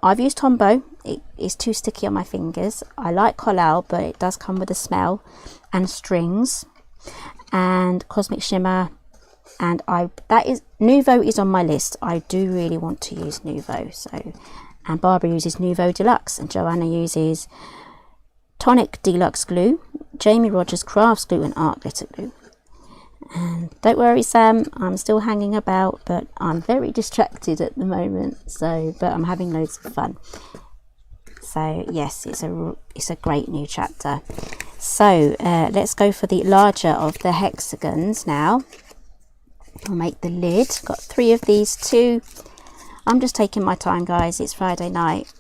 Tombow. It is too sticky on my fingers. I like Collal, but it does come with a smell and strings. And Cosmic Shimmer, and Nuvo is on my list. I do really want to use Nuvo. So, and Barbara uses Nuvo Deluxe, and Joanna uses Tonic Deluxe glue, Jamie Rogers Crafts glue, and Art Glitter glue. And don't worry Sam, I'm still hanging about, but I'm very distracted at the moment, so but I'm having loads of fun. So yes, it's a great new chapter. So let's go for the larger of the hexagons now. I'll make the lid. Got 3 of these too. I'm just taking my time guys, it's Friday night,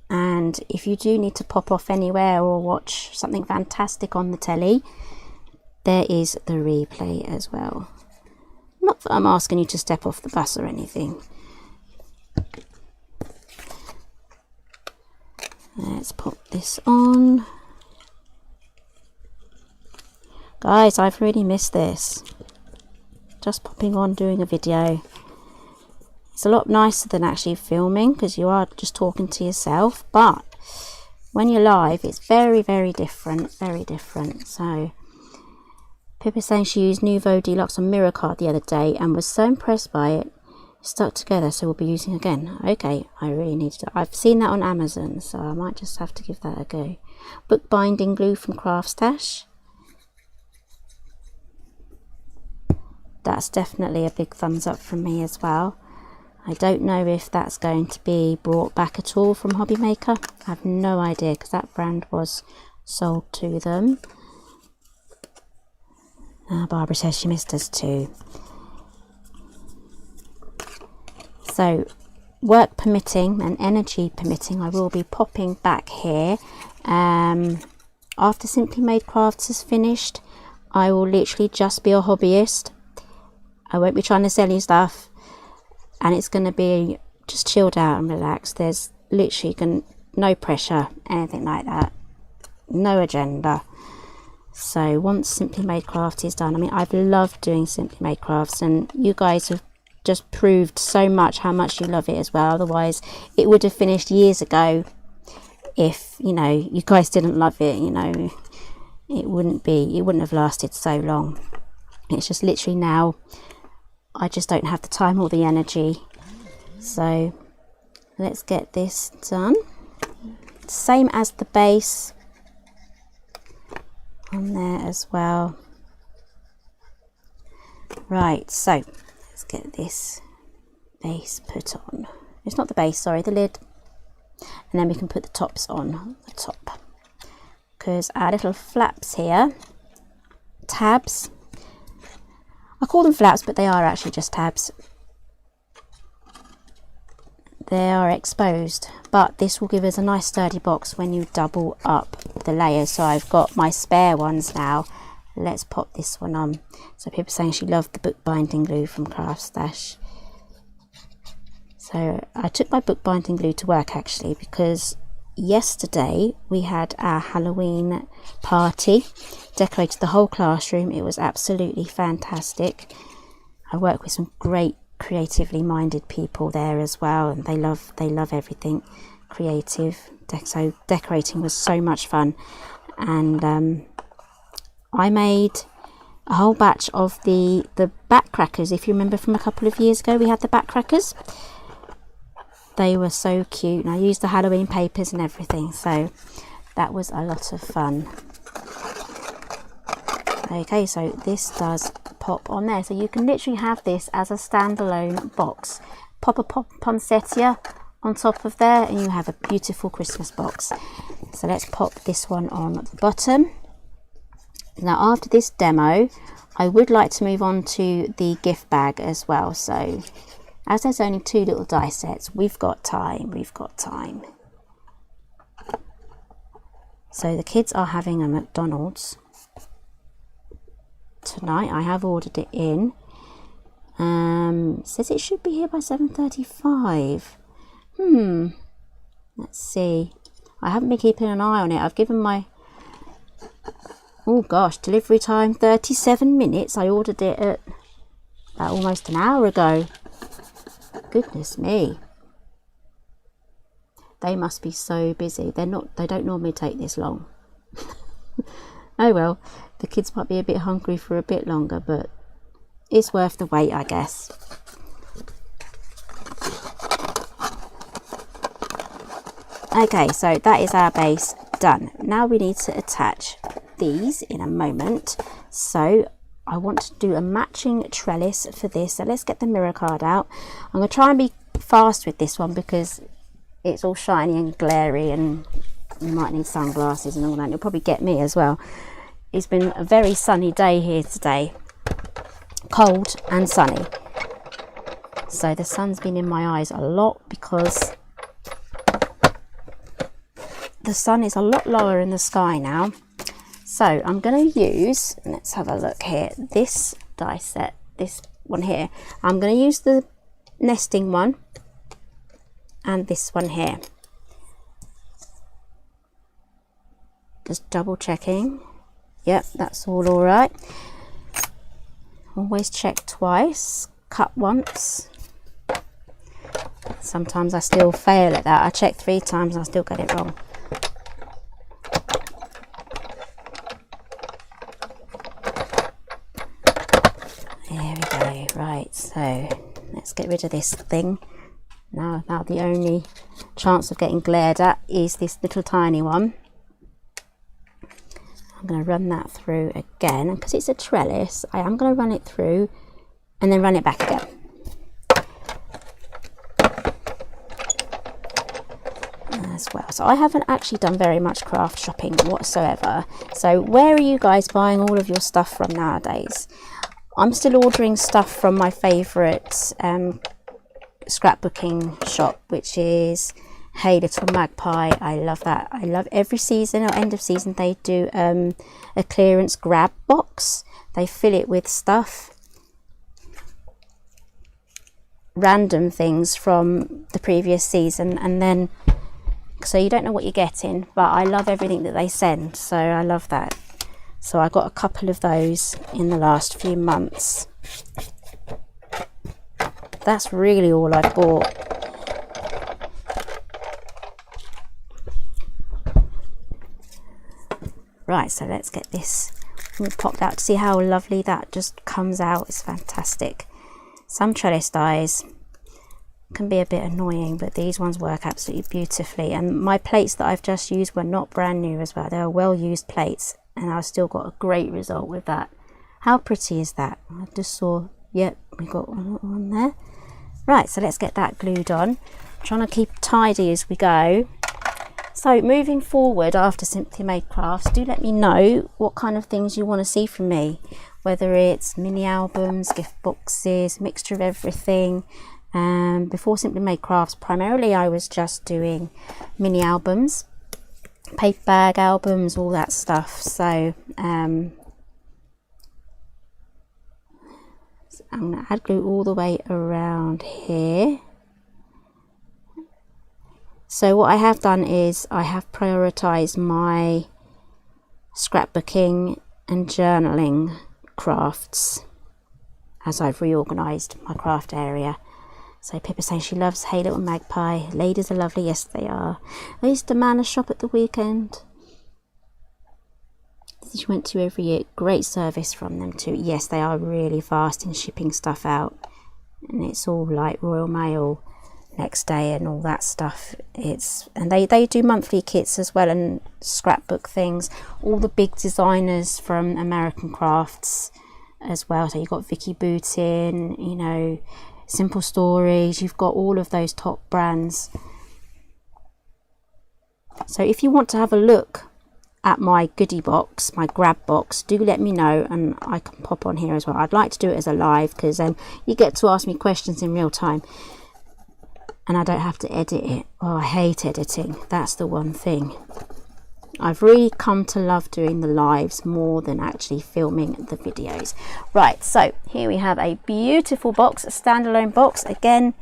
and if you do need to pop off anywhere or watch something fantastic on the telly, there is the replay as well. Not that I'm asking you to step off the bus or anything. Let's pop this on. Guys, I've really missed this. Just popping on, doing a video. It's a lot nicer than actually filming because you are just talking to yourself. But when you're live, it's very, very different. Very different. So Pippa's saying she used Nuvo Deluxe on Mirror Card the other day and was so impressed by it. Stuck together, so we'll be using again. Okay, I really need to. I've seen that on Amazon, so I might just have to give that a go. Bookbinding glue from Craft Stash. That's definitely a big thumbs up from me as well. I don't know if that's going to be brought back at all from Hobby Maker. I have no idea because that brand was sold to them. Barbara says she missed us too. So, work permitting and energy permitting, I will be popping back here. after Simply Made Crafts is finished, I will literally just be a hobbyist. I won't be trying to sell you stuff, and it's going to be just chilled out and relaxed. There's literally no pressure, anything like that, no agenda. So once Simply Made Crafts is done, I mean, I've loved doing Simply Made Crafts, and you guys have just proved so much how much you love it as well. Otherwise it would have finished years ago if, you know, you guys didn't love it. You know, it wouldn't have lasted so long. It's just literally now I just don't have the time or the energy. So let's get this done. Same as the base on there as well. Right, so let's get this base put on. It's not the base, sorry, the lid. And then we can put the tops on the top, because our little flaps here, tabs, I call them flaps, but they are actually just tabs. They are exposed, but this will give us a nice sturdy box when you double up the layers. So I've got my spare ones now. Let's pop this one on. So people saying she loved the bookbinding glue from Craft Stash. So I took my bookbinding glue to work actually, because yesterday we had our Halloween party, decorated the whole classroom. It was absolutely fantastic. I work with some great creatively minded people there as well, and they love everything creative. So decorating was so much fun, and I made a whole batch of the bat crackers. If you remember from a couple of years ago, we had the bat crackers. They were so cute, and I used the Halloween papers and everything, so that was a lot of fun. Okay, so this does pop on there, so you can literally have this as a standalone box. Pop a poinsettia on top of there and you have a beautiful Christmas box. So let's pop this one on the bottom. Now after this demo, I would like to move on to the gift bag as well. So as there's only 2 little die sets, we've got time. So the kids are having a McDonald's tonight. I have ordered it in. Says it should be here by 7:35. Let's see. I haven't been keeping an eye on it. I've given my, oh gosh, delivery time 37 minutes. I ordered it at about almost an hour ago. Goodness me. They must be so busy. They don't normally take this long. Oh well, the kids might be a bit hungry for a bit longer, but it's worth the wait, I guess. Okay, so that is our base done. Now we need to attach these in a moment. So I want to do a matching trellis for this. So let's get the mirror card out. I'm going to try and be fast with this one because it's all shiny and glary, and you might need sunglasses and all that. You'll probably get me as well. It's been a very sunny day here today, cold and sunny, so the sun's been in my eyes a lot because the sun is a lot lower in the sky now. So I'm going to use, let's have a look here, this die set, this one here. I'm going to use the nesting one and this one here. Just double checking. Yep, that's all alright. Always check twice, cut once. Sometimes I still fail at that. I check 3 times and I still get it wrong. There we go. Right, so let's get rid of this thing. Now the only chance of getting glared at is this little tiny one. I'm going to run that through again, because it's a trellis. I am going to run it through and then run it back again. As well. So I haven't actually done very much craft shopping whatsoever. So where are you guys buying all of your stuff from nowadays? I'm still ordering stuff from my favourite scrapbooking shop, which is Hey Little Magpie, I love that. I love every season or end of season they do a clearance grab box. They fill it with stuff, random things from the previous season, and then so you don't know what you're getting, but I love everything that they send, so I love that. So I got a couple of those in the last few months. That's really all I bought. Right, so let's get this all popped out to see how lovely that just comes out. It's fantastic. Some trellis dies can be a bit annoying, but these ones work absolutely beautifully. And my plates that I've just used were not brand new as well. They were well used plates, and I still got a great result with that. How pretty is that? I just saw, yep, we got one there. Right, so let's get that glued on. I'm trying to keep tidy as we go. So moving forward after Simply Made Crafts, do let me know what kind of things you want to see from me, whether it's mini albums, gift boxes, mixture of everything. Before Simply Made Crafts, primarily I was just doing mini albums, paper bag albums, all that stuff. So I'm going to add glue all the way around here. So what I have done is I have prioritized my scrapbooking and journaling crafts as I've reorganized my craft area. So Pippa's saying she loves Hey Little Magpie. Ladies are lovely. Yes, they are. I used to man a shop at the weekend. She went to every year. Great service from them too. Yes, they are really fast in shipping stuff out. And it's all like Royal Mail next day and all that stuff. And they do monthly kits as well, and scrapbook things. All the big designers from American Crafts as well. So you've got Vicky Bootin, you know, Simple Stories. You've got all of those top brands. So if you want to have a look at my goodie box, my grab box, do let me know, and I can pop on here as well. I'd like to do it as a live, because you get to ask me questions in real time and I don't have to edit it. Oh, I hate editing. That's the one thing. I've really come to love doing the lives more than actually filming the videos. Right, so here we have a beautiful box, a standalone box. Again,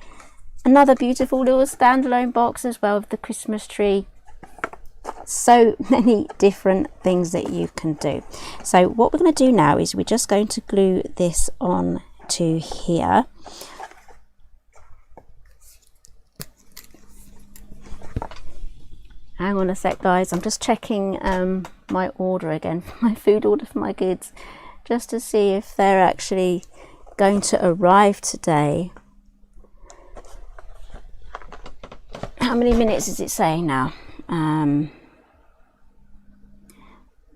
another beautiful little standalone box as well with the Christmas tree. So many different things that you can do. So what we're going to do now is we're just going to glue this on to here. Hang on a sec, guys. I'm just checking my order again, my food order for my kids, just to see if they're actually going to arrive today. How many minutes is it saying now?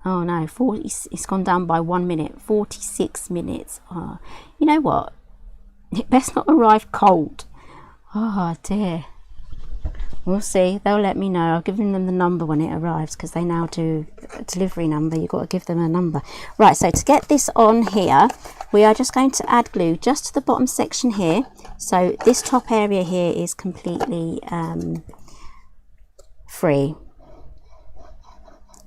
Oh no, 40, it's gone down by 1 minute, 46 minutes. Oh, you know what? It best not arrive cold. Oh dear. We'll see. They'll let me know. I've given them the number when it arrives, because they now do a delivery number. You've got to give them a number. Right, so to get this on here, we are just going to add glue just to the bottom section here. So this top area here is completely free.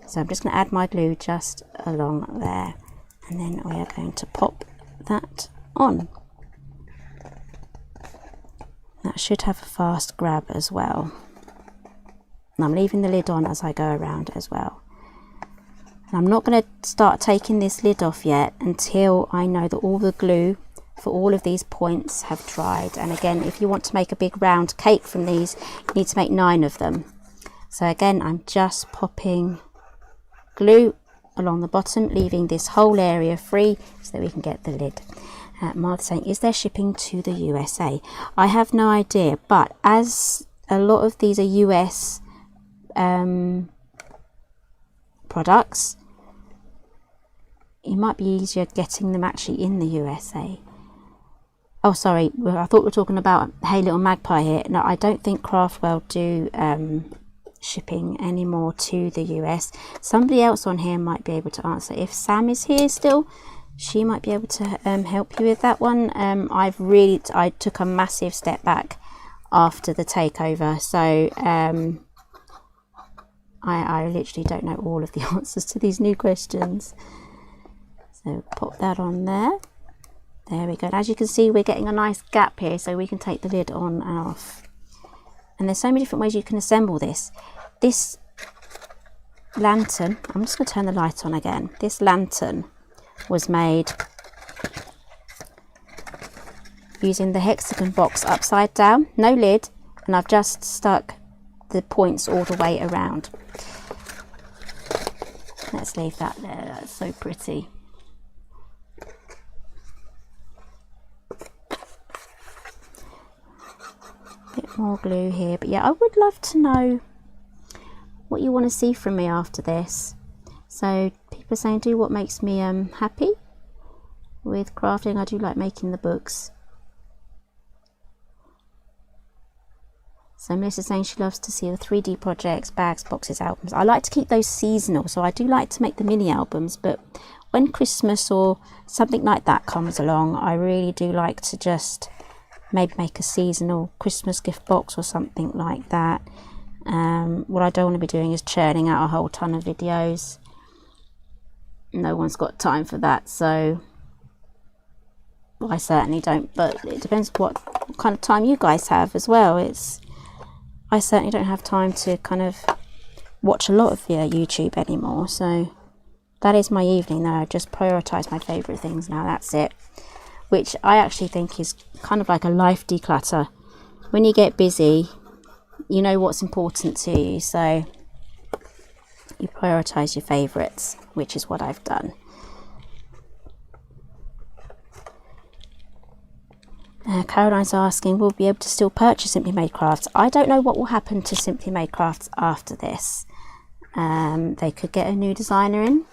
So I'm just going to add my glue just along there, and then we are going to pop that on. That should have a fast grab as well. And I'm leaving the lid on as I go around as well. And I'm not going to start taking this lid off yet until I know that all the glue for all of these points have dried. And again, if you want to make a big round cake from these, you need to make 9 of them. So again, I'm just popping glue along the bottom, leaving this whole area free so that we can get the lid. Martha's saying, is there shipping to the USA? I have no idea, but as a lot of these are US products, it might be easier getting them actually in the USA. Oh, sorry, I thought we were talking about Hey Little Magpie here. No, I don't think Craftwell do shipping anymore to the US. Somebody else on here might be able to answer. If Sam is here still, she might be able to help you with that one. I took a massive step back after the takeover. So I literally don't know all of the answers to these new questions. So pop that on there. There we go. And as you can see, we're getting a nice gap here, so we can take the lid on and off. And there's so many different ways you can assemble this. This lantern, I'm just going to turn the light on again. This lantern was made using the hexagon box upside down, no lid, and I've just stuck the points all the way around. Let's leave that there. That's so pretty. Bit more glue here, but yeah, I would love to know what you want to see from me after this. So people are saying, do what makes me happy with crafting. I do like making the books. So Melissa's saying she loves to see the 3D projects, bags, boxes, albums. I like to keep those seasonal, so I do like to make the mini albums, but when Christmas or something like that comes along, I really do like to just maybe make a seasonal Christmas gift box or something like that. What I don't want to be doing is churning out a whole ton of videos. No one's got time for that, so well, I certainly don't, but it depends what kind of time you guys have as well. I certainly don't have time to kind of watch a lot of YouTube anymore, so that is my evening now. I just prioritise my favourite things now, that's it. Which I actually think is kind of like a life declutter. When you get busy, you know what's important to you, so you prioritise your favourites, which is what I've done. Caroline's asking, will we be able to still purchase Simply Made Crafts? I don't know what will happen to Simply Made Crafts after this. They could get a new designer in.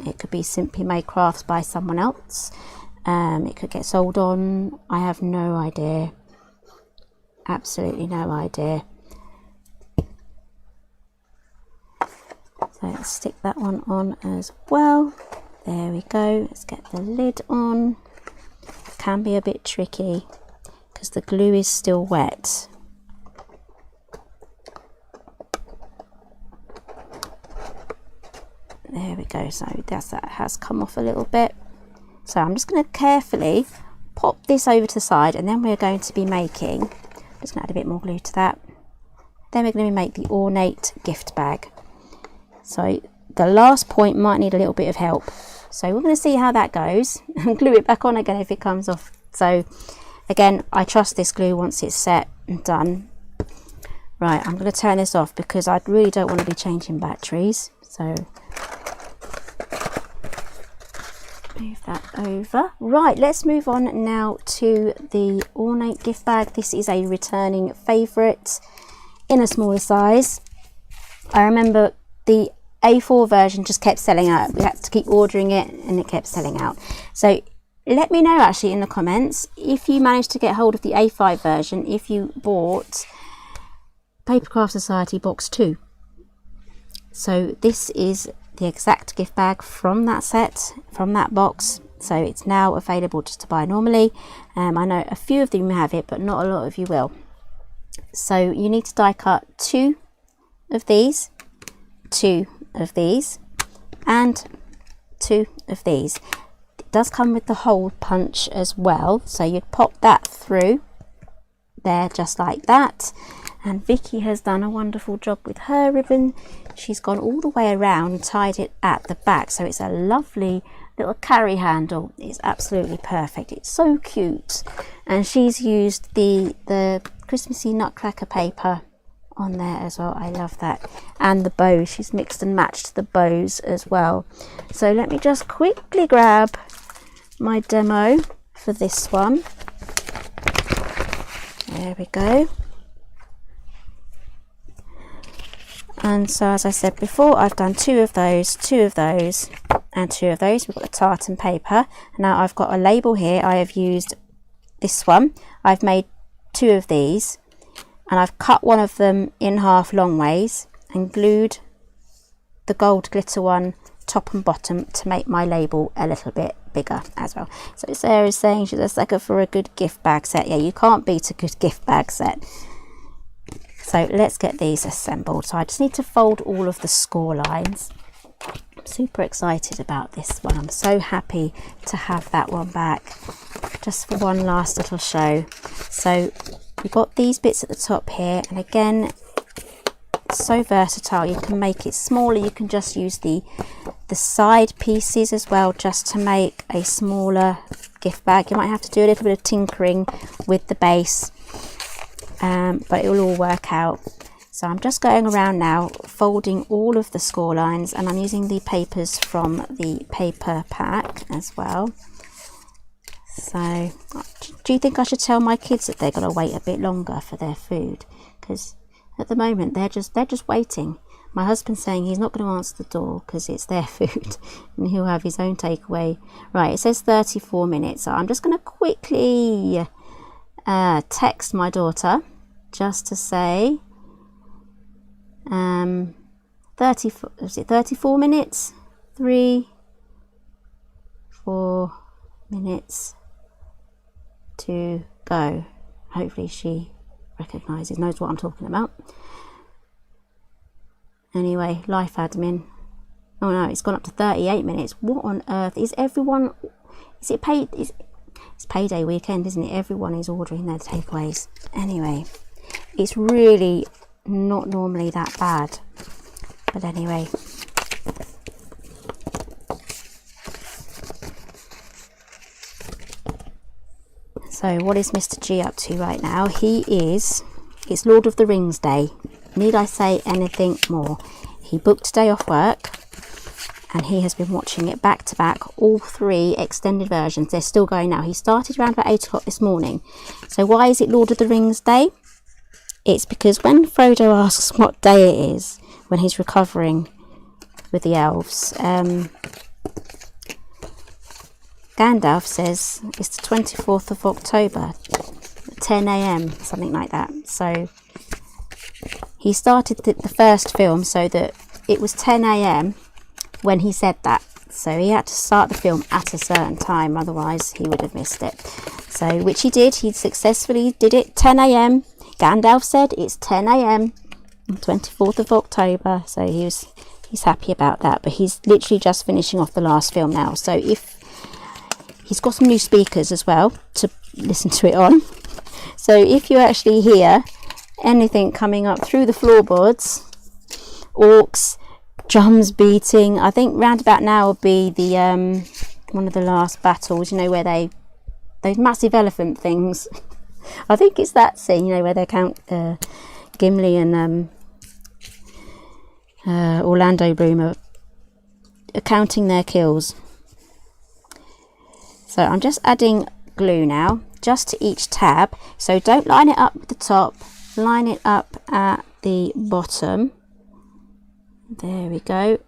It could be Simply Made Crafts by someone else. It could get sold on. I have no idea. Absolutely no idea. So let's stick that one on as well. There we go. Let's get the lid on. Can be a bit tricky because the glue is still wet. There we go. So that has come off a little bit. So I'm just going to carefully pop this over to the side, and then we're going to be making, just going to add a bit more glue to that. Then we're going to make the Ornate gift bag. So the last point might need a little bit of help. So we're going to see how that goes and glue it back on again if it comes off. So again, I trust this glue once it's set and done. Right, I'm going to turn this off because I really don't want to be changing batteries. So move that over. Right, let's move on now to the Ornate gift bag. This is a returning favourite in a smaller size. I remember the A4 version just kept selling out. We had to keep ordering it and it kept selling out. So let me know actually in the comments if you managed to get hold of the A5 version, if you bought Papercraft Society box 2. So this is the exact gift bag from that set, from that box. So it's now available just to buy normally. I know a few of you have it, but not a lot of you will. So you need to die cut 2 of these, 2 of these, and 2 of these. It does come with the hole punch as well, so you'd pop that through there just like that. And Vicky has done a wonderful job with her ribbon. She's gone all the way around and tied it at the back, so it's a lovely little carry handle. It's absolutely perfect. It's so cute. And she's used the Christmassy nutcracker paper on there as well. I love that. And the bows, she's mixed and matched the bows as well. So let me just quickly grab my demo for this one. There we go. And so as I said before, I've done 2 of those, 2 of those, and 2 of those. We've got the tartan paper. Now I've got a label here. I have used this one. I've made 2 of these, and I've cut one of them in half long ways and glued the gold glitter one top and bottom to make my label a little bit bigger as well. So Sarah's saying she's a sucker for a good gift bag set. Yeah, you can't beat a good gift bag set. So let's get these assembled. So I just need to fold all of the score lines. I'm super excited about this one. I'm so happy to have that one back, just for one last little show. So you've got these bits at the top here, and again, it's so versatile. You can make it smaller. You can just use the side pieces as well, just to make a smaller gift bag. You might have to do a little bit of tinkering with the base, but it will all work out. So I'm just going around now, folding all of the score lines, and I'm using the papers from the paper pack as well. So do you think I should tell my kids that they're going to wait a bit longer for their food? Because at the moment they're just waiting. My husband's saying he's not going to answer the door because it's their food and he'll have his own takeaway. Right, it says 34 minutes. So I'm just going to quickly text my daughter just to say 34 minutes? 4 minutes to go. Hopefully she recognises, knows what I'm talking about. Anyway, life admin. Oh no, it's gone up to 38 minutes. What on earth is everyone? Is it paid? It's payday weekend, isn't it? Everyone is ordering their takeaways. Anyway, it's really not normally that bad, but anyway. So what is Mr. G up to right now? It's Lord of the Rings Day. Need I say anything more? He booked a day off work and he has been watching it back to back, all 3 extended versions. They're still going now. He started around about 8 o'clock this morning. So why is it Lord of the Rings Day? It's because when Frodo asks what day it is, when he's recovering with the elves, Gandalf says it's the 24th of October, 10 AM, something like that. So he started the first film so that it was 10 AM when he said that. So he had to start the film at a certain time, otherwise he would have missed it. So, which he did. He successfully did it 10 AM. Gandalf said it's 10 AM, 24th of October. So he's happy about that. But he's literally just finishing off the last film now. So if he's got some new speakers as well to listen to it on. So if you actually hear anything coming up through the floorboards, orcs, drums beating, I think round about now will be the one of the last battles, you know, where those massive elephant things. I think it's that scene, you know, where they count Gimli and Orlando Bloom are counting their kills. So I'm just adding glue now, just to each tab. So don't line it up at the top, line it up at the bottom. There we go.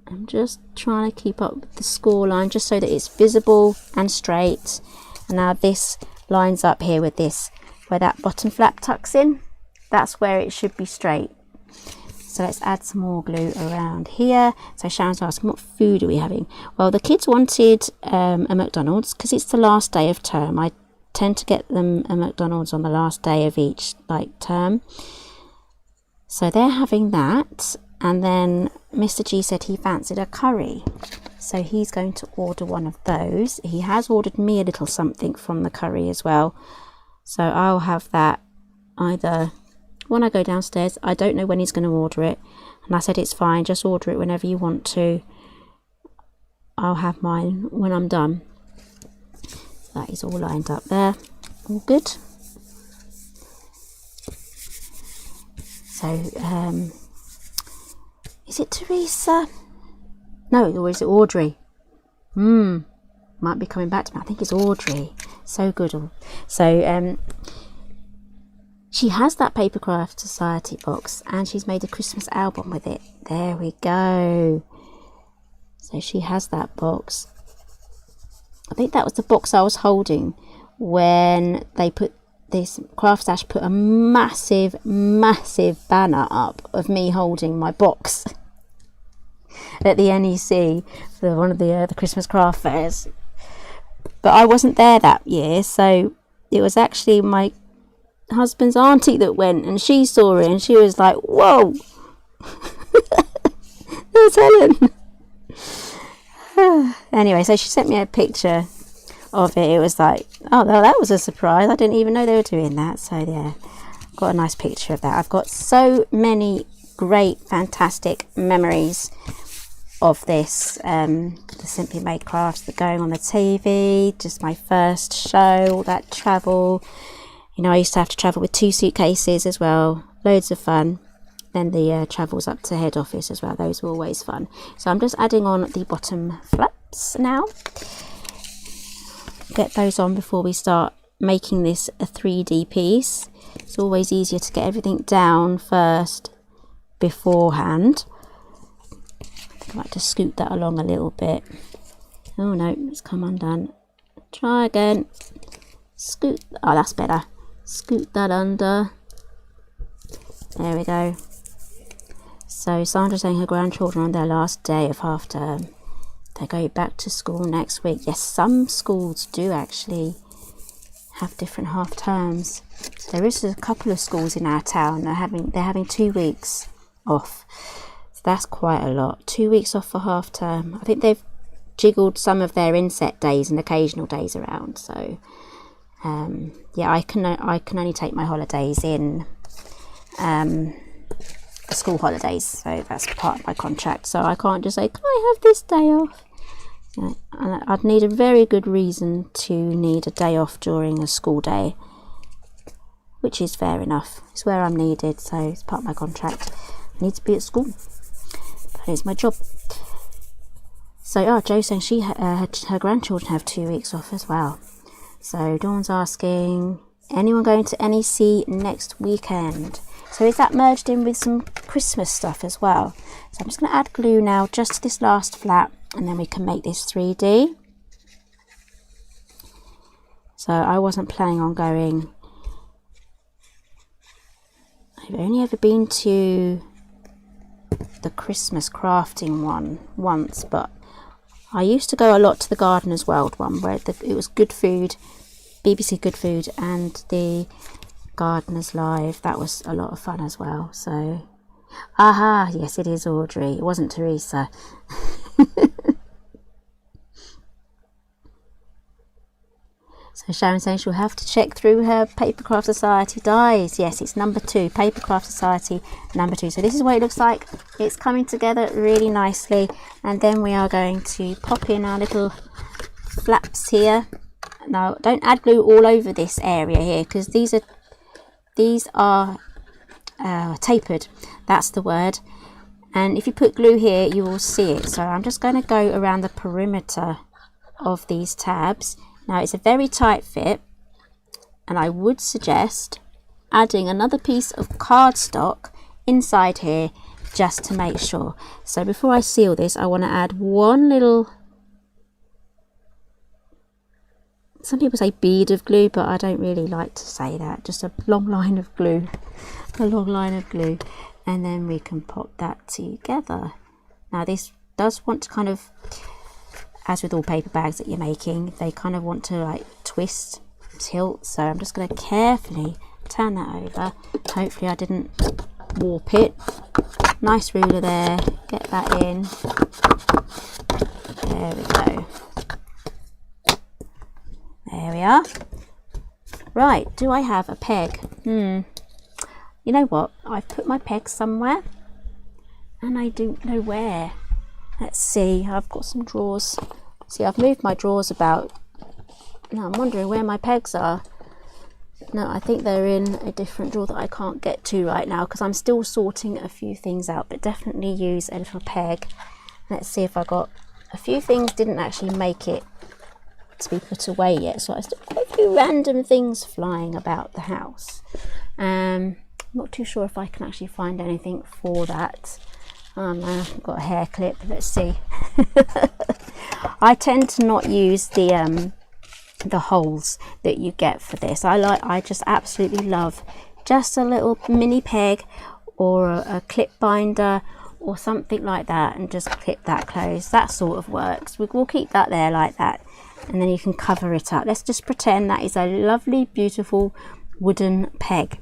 I'm just trying to keep up with the score line just so that it's visible and straight. And now this lines up here with this, where that bottom flap tucks in. That's where it should be straight. So let's add some more glue around here. So Sharon's asking, what food are we having? Well, the kids wanted a McDonald's because it's the last day of term. I tend to get them a McDonald's on the last day of each term. So they're having that. And then Mr. G said he fancied a curry. So he's going to order one of those. He has ordered me a little something from the curry as well. So I'll have that either when I go downstairs. I don't know when he's going to order it. And I said it's fine, just order it whenever you want to. I'll have mine when I'm done. So that is all lined up there. All good. So, is it Teresa? No, or is it Audrey? Might be coming back to me. I think it's Audrey. So good. So, she has that Papercraft Society box and she's made a Christmas album with it. There we go. So she has that box. I think that was the box I was holding when they put this, Craft Stash put a massive banner up of me holding my box. at the NEC for one of the Christmas craft fairs. But I wasn't there that year, so it was actually my husband's auntie that went, and she saw it and she was like, whoa. There's Helen. Anyway, so she sent me a picture of it. It was like, oh, well, that was a surprise. I didn't even know they were doing that. So yeah, got a nice picture of that. I've got so many great, fantastic memories of this. The Simply Made crafts, the going on the TV, just my first show, all that travel. You know, I used to have to travel with 2 suitcases as well. Loads of fun. Then the travels up to head office as well. Those were always fun. So I'm just adding on the bottom flaps now. Get those on before we start making this a 3D piece. It's always easier to get everything down first beforehand. I like to scoot that along a little bit. Oh no, it's come undone. Try again. Scoot. Oh, that's better. Scoot that under. There we go. So Sandra's saying her grandchildren are on their last day of half term. They go back to school next week. Yes, some schools do actually have different half terms. There is a couple of schools in our town. They're having 2 weeks off. So that's quite a lot. 2 weeks off for half term. I think they've jiggled some of their inset days and occasional days around. So yeah, I can only take my holidays in the school holidays, so that's part of my contract. So I can't just say, can I have this day off? Yeah, and I'd need a very good reason to need a day off during a school day, which is fair enough. It's where I'm needed, so it's part of my contract. I need to be at school. That is my job. So Jo's saying her grandchildren have 2 weeks off as well. So Dawn's asking, anyone going to NEC next weekend? So is that merged in with some Christmas stuff as well? So I'm just going to add glue now just to this last flap, and then we can make this 3D. So I wasn't planning on going. I've only ever been to the Christmas crafting one once, but I used to go a lot to the Gardener's World one, where it was Good Food, BBC Good Food, and the Gardeners Live. That was a lot of fun as well. So aha, yes, it is Audrey, it wasn't Teresa. So Sharon saying she'll have to check through her Papercraft Society dies. Yes, it's number 2, Papercraft Society number 2. So this is what it looks like. It's coming together really nicely, and then we are going to pop in our little flaps here. Now don't add glue all over this area here, because these are tapered, that's the word, and if you put glue here you will see it. So I'm just going to go around the perimeter of these tabs. Now it's a very tight fit, and I would suggest adding another piece of cardstock inside here just to make sure. So before I seal this, I want to add one little, some people say bead of glue, but I don't really like to say that. Just a long line of glue. A long line of glue. And then we can pop that together. Now this does want to kind of, as with all paper bags that you're making, they kind of want to like twist, tilt. So I'm just going to carefully turn that over. Hopefully I didn't warp it. Nice ruler there. Get that in. There we go. There we are. Right, do I have a peg? You know what? I've put my peg somewhere and I don't know where. Let's see, I've got some drawers. See, I've moved my drawers about. Now I'm wondering where my pegs are. No, I think they're in a different drawer that I can't get to right now because I'm still sorting a few things out, but definitely use a little peg. Let's see if I got a few things didn't actually make it to be put away yet, so I still got a few random things flying about the house. Not too sure if I can actually find anything for that. I've got a hair clip. Let's see. I tend to not use the holes that you get for this. I just absolutely love just a little mini peg or a clip binder or something like that, and just clip that closed. That sort of works. We'll keep that there like that, and then you can cover it up. Let's just pretend that is a lovely, beautiful wooden peg.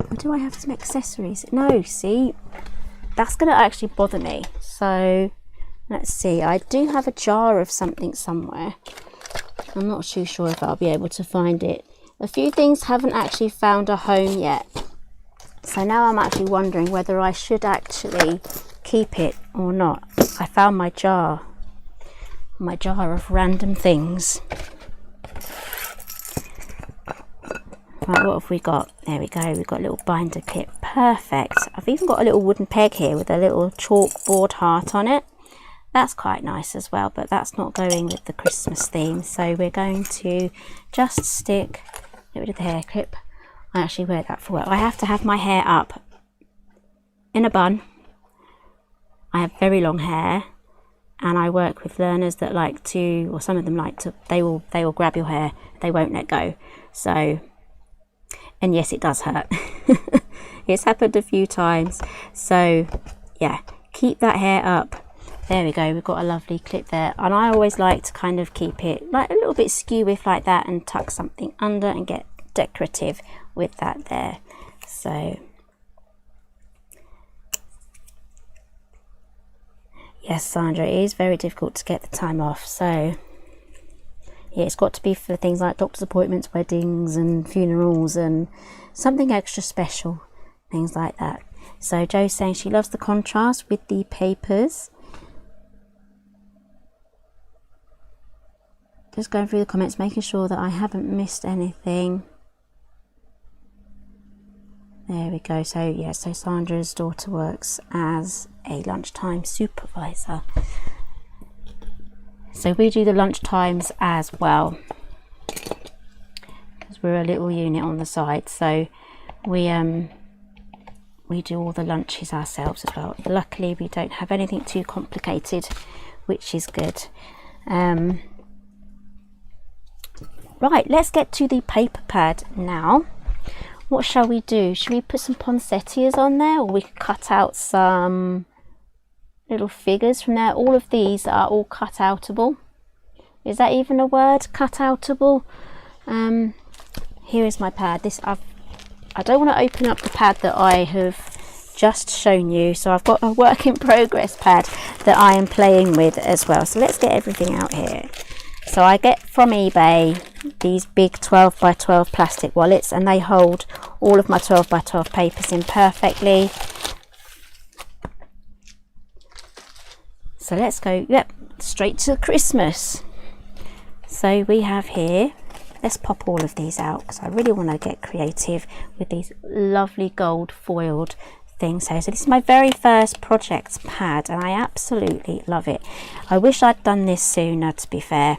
Or do I have some accessories? No, see, that's going to actually bother me. So let's see, I do have a jar of something somewhere. I'm not too sure if I'll be able to find it. A few things haven't actually found a home yet. So now I'm actually wondering whether I should actually keep it or not. I found my jar of random things. Right, what have we got? There we go, we've got a little binder kit. Perfect. I've even got a little wooden peg here with a little chalkboard heart on it. That's quite nice as well, but that's not going with the Christmas theme. So we're going to just stick, get rid of the hair clip. I actually wear that for work. I have to have my hair up in a bun. I have very long hair, and I work with learners that like to, or some of them like to, they will grab your hair, they won't let go. So, and yes, it does hurt. It's happened a few times. So yeah, keep that hair up. There we go, we've got a lovely clip there. And I always like to kind of keep it like a little bit skew-if like that, and tuck something under and get decorative with that there. So yes, Sandra, it is very difficult to get the time off. So yeah, it's got to be for things like doctor's appointments, weddings and funerals, and something extra special, things like that. So Jo's saying she loves the contrast with the papers. Just going through the comments, making sure that I haven't missed anything. There we go. So yeah, so Sandra's daughter works as a lunchtime supervisor. So we do the lunch times as well, because we're a little unit on the side. So we do all the lunches ourselves as well. Luckily, we don't have anything too complicated, which is good. Right, let's get to the paper pad now. What shall we do? Should we put some poinsettias on there, or we could cut out some little figures from there? All of these are all cut outable. Is that even a word? Cut outable. Here is my pad. I don't want to open up the pad that I have just shown you, so I've got a work in progress pad that I am playing with as well. So let's get everything out here. So I get from eBay these big 12 by 12 plastic wallets, and they hold all of my 12 by 12 papers in perfectly. So let's go, yep, straight to Christmas. So we have here, let's pop all of these out, because I really want to get creative with these lovely gold foiled things here. So this is my very first project pad, and I absolutely love it. I wish I'd done this sooner, to be fair,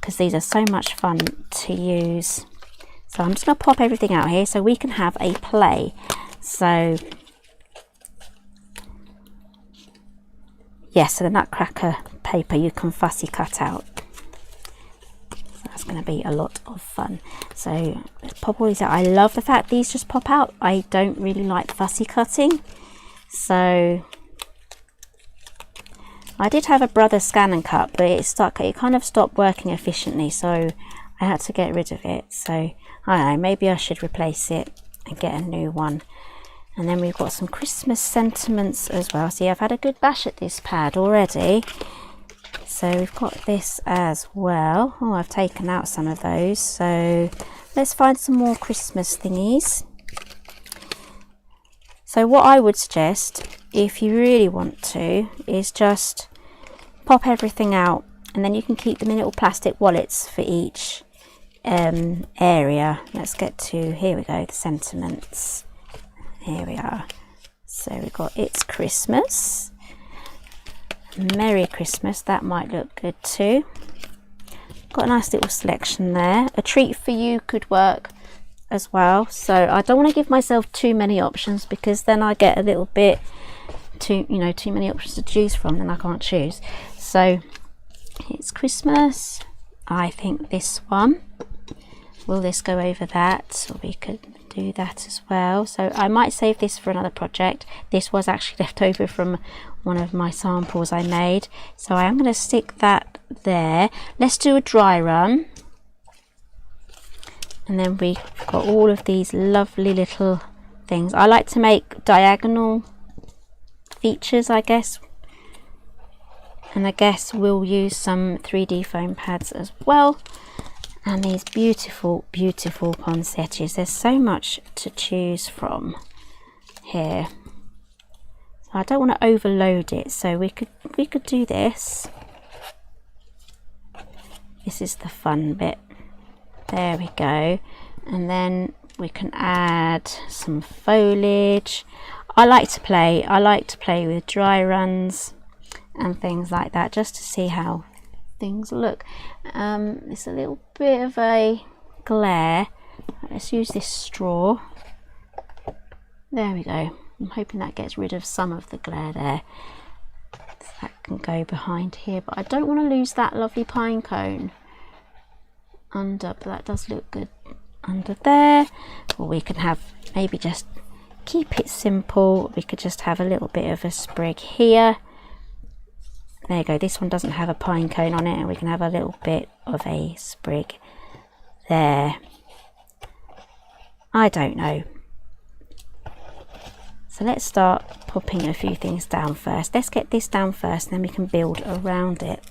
because these are so much fun to use. So I'm just going to pop everything out here so we can have a play. So yes, so the nutcracker paper you can fussy cut out. So that's going to be a lot of fun. So let's pop all these out. I love the fact these just pop out. I don't really like fussy cutting. So I did have a brother scan and cut, but it kind of stopped working efficiently, so I had to get rid of it. So I don't know, maybe I should replace it and get a new one. And then we've got some Christmas sentiments as well. See, I've had a good bash at this pad already. So we've got this as well. Oh, I've taken out some of those. So let's find some more Christmas thingies. So what I would suggest, if you really want to, is just pop everything out, and then you can keep them in little plastic wallets for each area. Let's get to, here we go, the sentiments. Here we are. So we've got It's Christmas, Merry Christmas, that might look good too. Got a nice little selection there. A Treat for You could work as well. So I don't want to give myself too many options, because then I get a little bit too many options to choose from, then I can't choose. So It's Christmas, I think this one. will this go over that? So we could do that as well. So I might save this for another project. This was actually left over from one of my samples I made, so I am going to stick that there. Let's do a dry run, and then we've got all of these lovely little things. I like to make diagonal features, I guess, and I guess we'll use some 3D foam pads as well. And these beautiful, beautiful poinsettias. There's so much to choose from here. So I don't want to overload it, so we could do this. This is the fun bit. There we go. And then we can add some foliage. I like to play with dry runs and things like that, just to see how things look. It's a little bit of a glare. Let's use this straw. There we go. I'm hoping that gets rid of some of the glare there. So that can go behind here, but I don't want to lose that lovely pine cone under, but that does look good under there. Or we can have, maybe just keep it simple, we could just have a little bit of a sprig here. There you go, this one doesn't have a pine cone on it, and we can have a little bit of a sprig there. I don't know. So let's start popping a few things down first. Let's get this down first, and then we can build around it.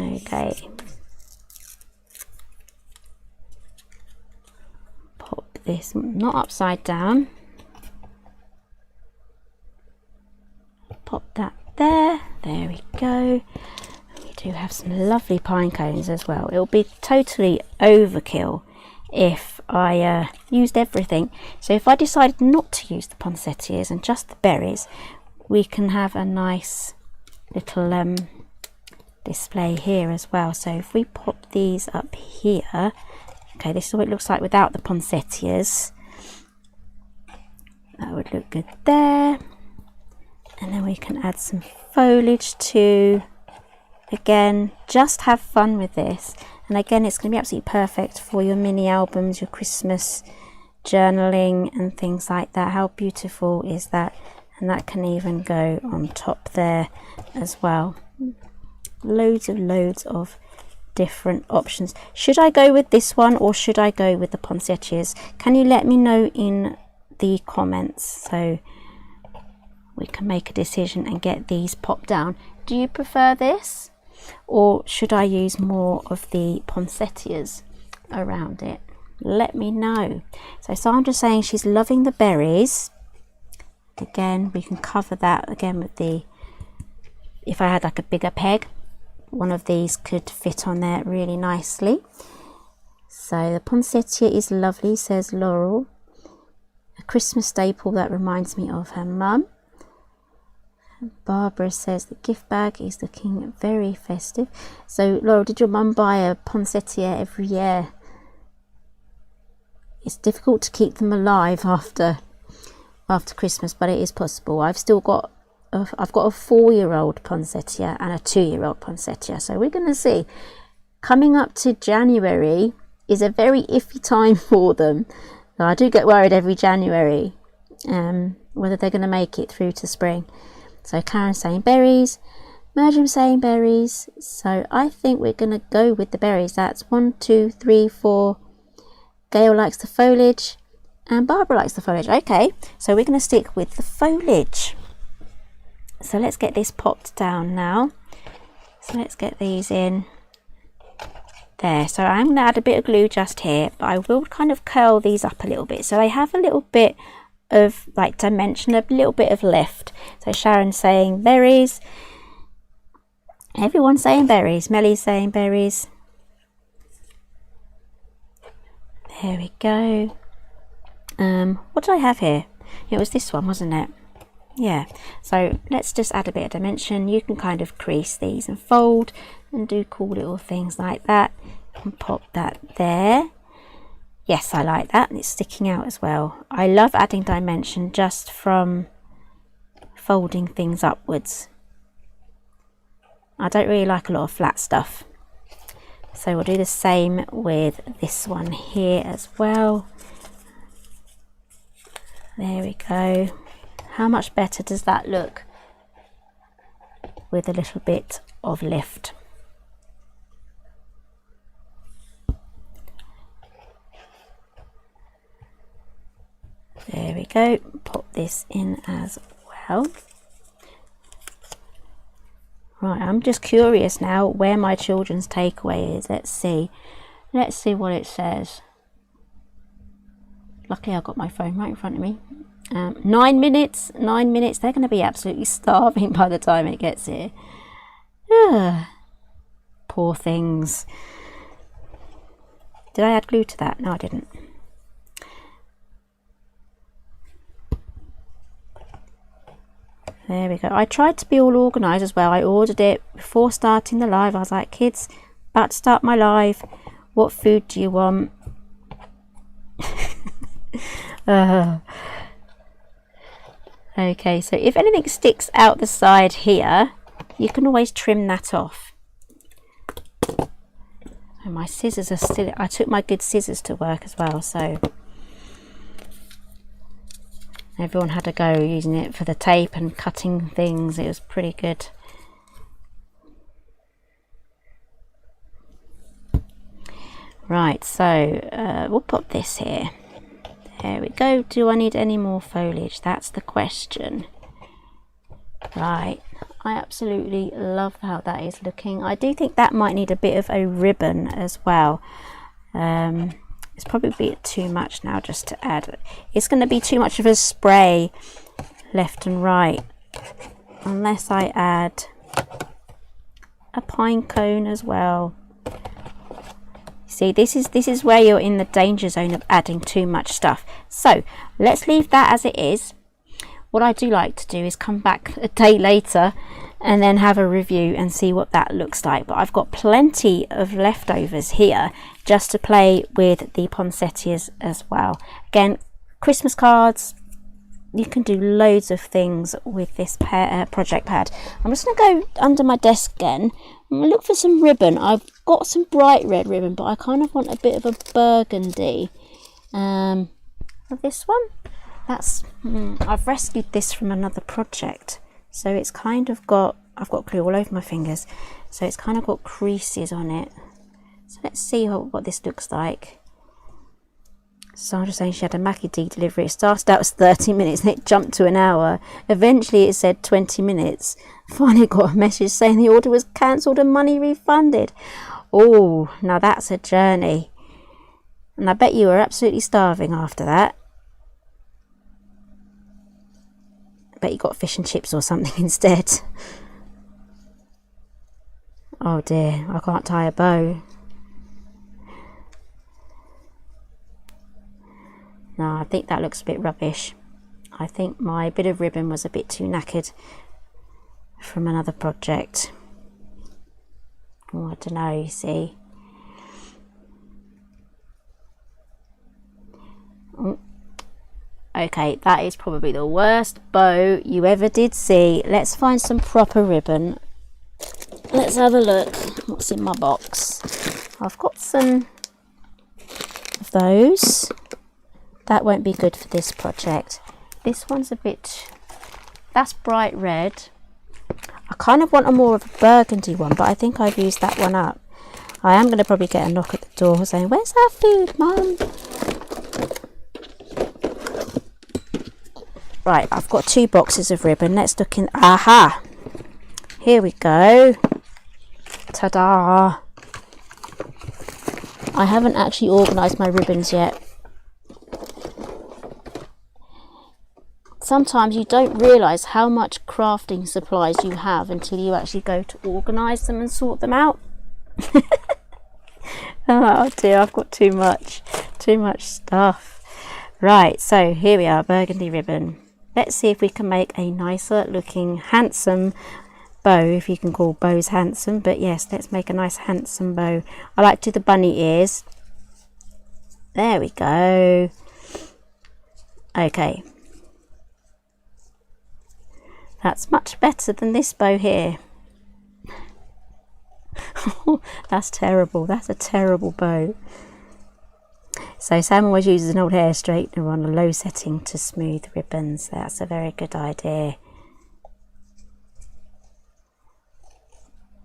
Okay. Pop this, not upside down. Pop that there. There we go. We do have some lovely pine cones as well. It'll be totally overkill if I used everything. So if I decided not to use the poinsettias and just the berries, we can have a nice little display here as well. So if we pop these up here, okay, this is what it looks like without the poinsettias. That would look good there. And then we can add some foliage too. Again, just have fun with this. And again, it's going to be absolutely perfect for your mini albums, your Christmas journaling and things like that. How beautiful is that? And that can even go on top there as well. Loads of different options. Should I go with this one, or should I go with the poinsettias? Can you let me know in the comments so we can make a decision and get these popped down? Do you prefer this, or should I use more of the poinsettias around it? Let me know. So Sandra's saying she's loving the berries. Again, we can cover that again with the, if I had like a bigger peg, one of these could fit on there really nicely. So the poinsettia is lovely, says Laurel. A Christmas staple that reminds me of her mum. Barbara says the gift bag is looking very festive. So Laurel, did your mum buy a poinsettia every year? It's difficult to keep them alive after Christmas, but it is possible. I've got a 4-year-old poinsettia and a 2-year-old poinsettia, so we're going to see. Coming up to January is a very iffy time for them. So I do get worried every January whether they're going to make it through to spring. So Karen's saying berries, Merjam's saying berries, so I think we're going to go with the berries. That's 1, 2, 3, 4. Gail likes the foliage and Barbara likes the foliage. Okay, so we're going to stick with the foliage. So let's get this popped down now. So let's get these in there. So I'm going to add a bit of glue just here, but I will kind of curl these up a little bit so they have a little bit of like dimension, a little bit of lift. So Sharon's saying berries, everyone's saying berries, Melly's saying berries. There we go. What did I have here? It was this one, wasn't it? Yeah, so let's just add a bit of dimension. You can kind of crease these and fold and do cool little things like that, and pop that there. Yes, I like that, and it's sticking out as well. I love adding dimension just from folding things upwards. I don't really like a lot of flat stuff. So we'll do the same with this one here as well. There we go. How much better does that look with a little bit of lift? There we go. Pop this in as well. Right, I'm just curious now where my children's takeaway is. Let's see what it says. Luckily I've got my phone right in front of me. 9 minutes. They're going to be absolutely starving by the time it gets here. Poor things. Did I add glue to that? No, I didn't. There we go. I tried to be all organised as well. I ordered it before starting the live. I was like, kids, about to start my live. What food do you want? Okay, so if anything sticks out the side here, you can always trim that off. And my scissors are still, I took my good scissors to work as well, so everyone had a go using it for the tape and cutting things. It was pretty good. Right, so we'll put this here. There we go. Do I need any more foliage? That's the question. Right, I absolutely love how that is looking. I do think that might need a bit of a ribbon as well. It's probably a bit too much now just to add. It's going to be too much of a spray left and right unless I add a pine cone as well. See, this is where you're in the danger zone of adding too much stuff. So let's leave that as it is. What I do like to do is come back a day later and then have a review and see what that looks like. But I've got plenty of leftovers here just to play with the poinsettias as well. Again, Christmas cards, you can do loads of things with this project pad. I'm just going to go under my desk again. I'm going to look for some ribbon. I've got some bright red ribbon, but I kind of want a bit of a burgundy. This one, that's I've rescued this from another project, so it's kind of got, I've got glue all over my fingers, so it's kind of got creases on it. So let's see what this looks like. Sandra saying she had a Mackie D delivery. It started out as 30 minutes and it jumped to an hour. Eventually it said 20 minutes. Finally got a message saying the order was cancelled and money refunded. Oh, now that's a journey. And I bet you were absolutely starving after that. I bet you got fish and chips or something instead. Oh dear, I can't tie a bow. No, I think that looks a bit rubbish. I think my bit of ribbon was a bit too knackered from another project. Oh, I don't know, you see. Oh. Okay, that is probably the worst bow you ever did see. Let's find some proper ribbon. Let's have a look. What's in my box? I've got some of those. That won't be good for this project. This one's a bit, that's bright red. I kind of want a more of a burgundy one, but I think I've used that one up. I am going to probably get a knock at the door saying, "Where's our food, Mum?" Right, I've got 2 boxes of ribbon. Let's look in. Aha! Here we go. Ta-da! I haven't actually organised my ribbons yet. Sometimes you don't realise how much crafting supplies you have until you actually go to organise them and sort them out. Oh dear, I've got too much stuff. Right, so here we are, burgundy ribbon. Let's see if we can make a nicer looking handsome bow, if you can call bows handsome, but yes, let's make a nice handsome bow. I like to do the bunny ears. There we go. Okay. That's much better than this bow here. That's terrible. That's a terrible bow. So Sam always uses an old hair straightener on a low setting to smooth ribbons. That's a very good idea.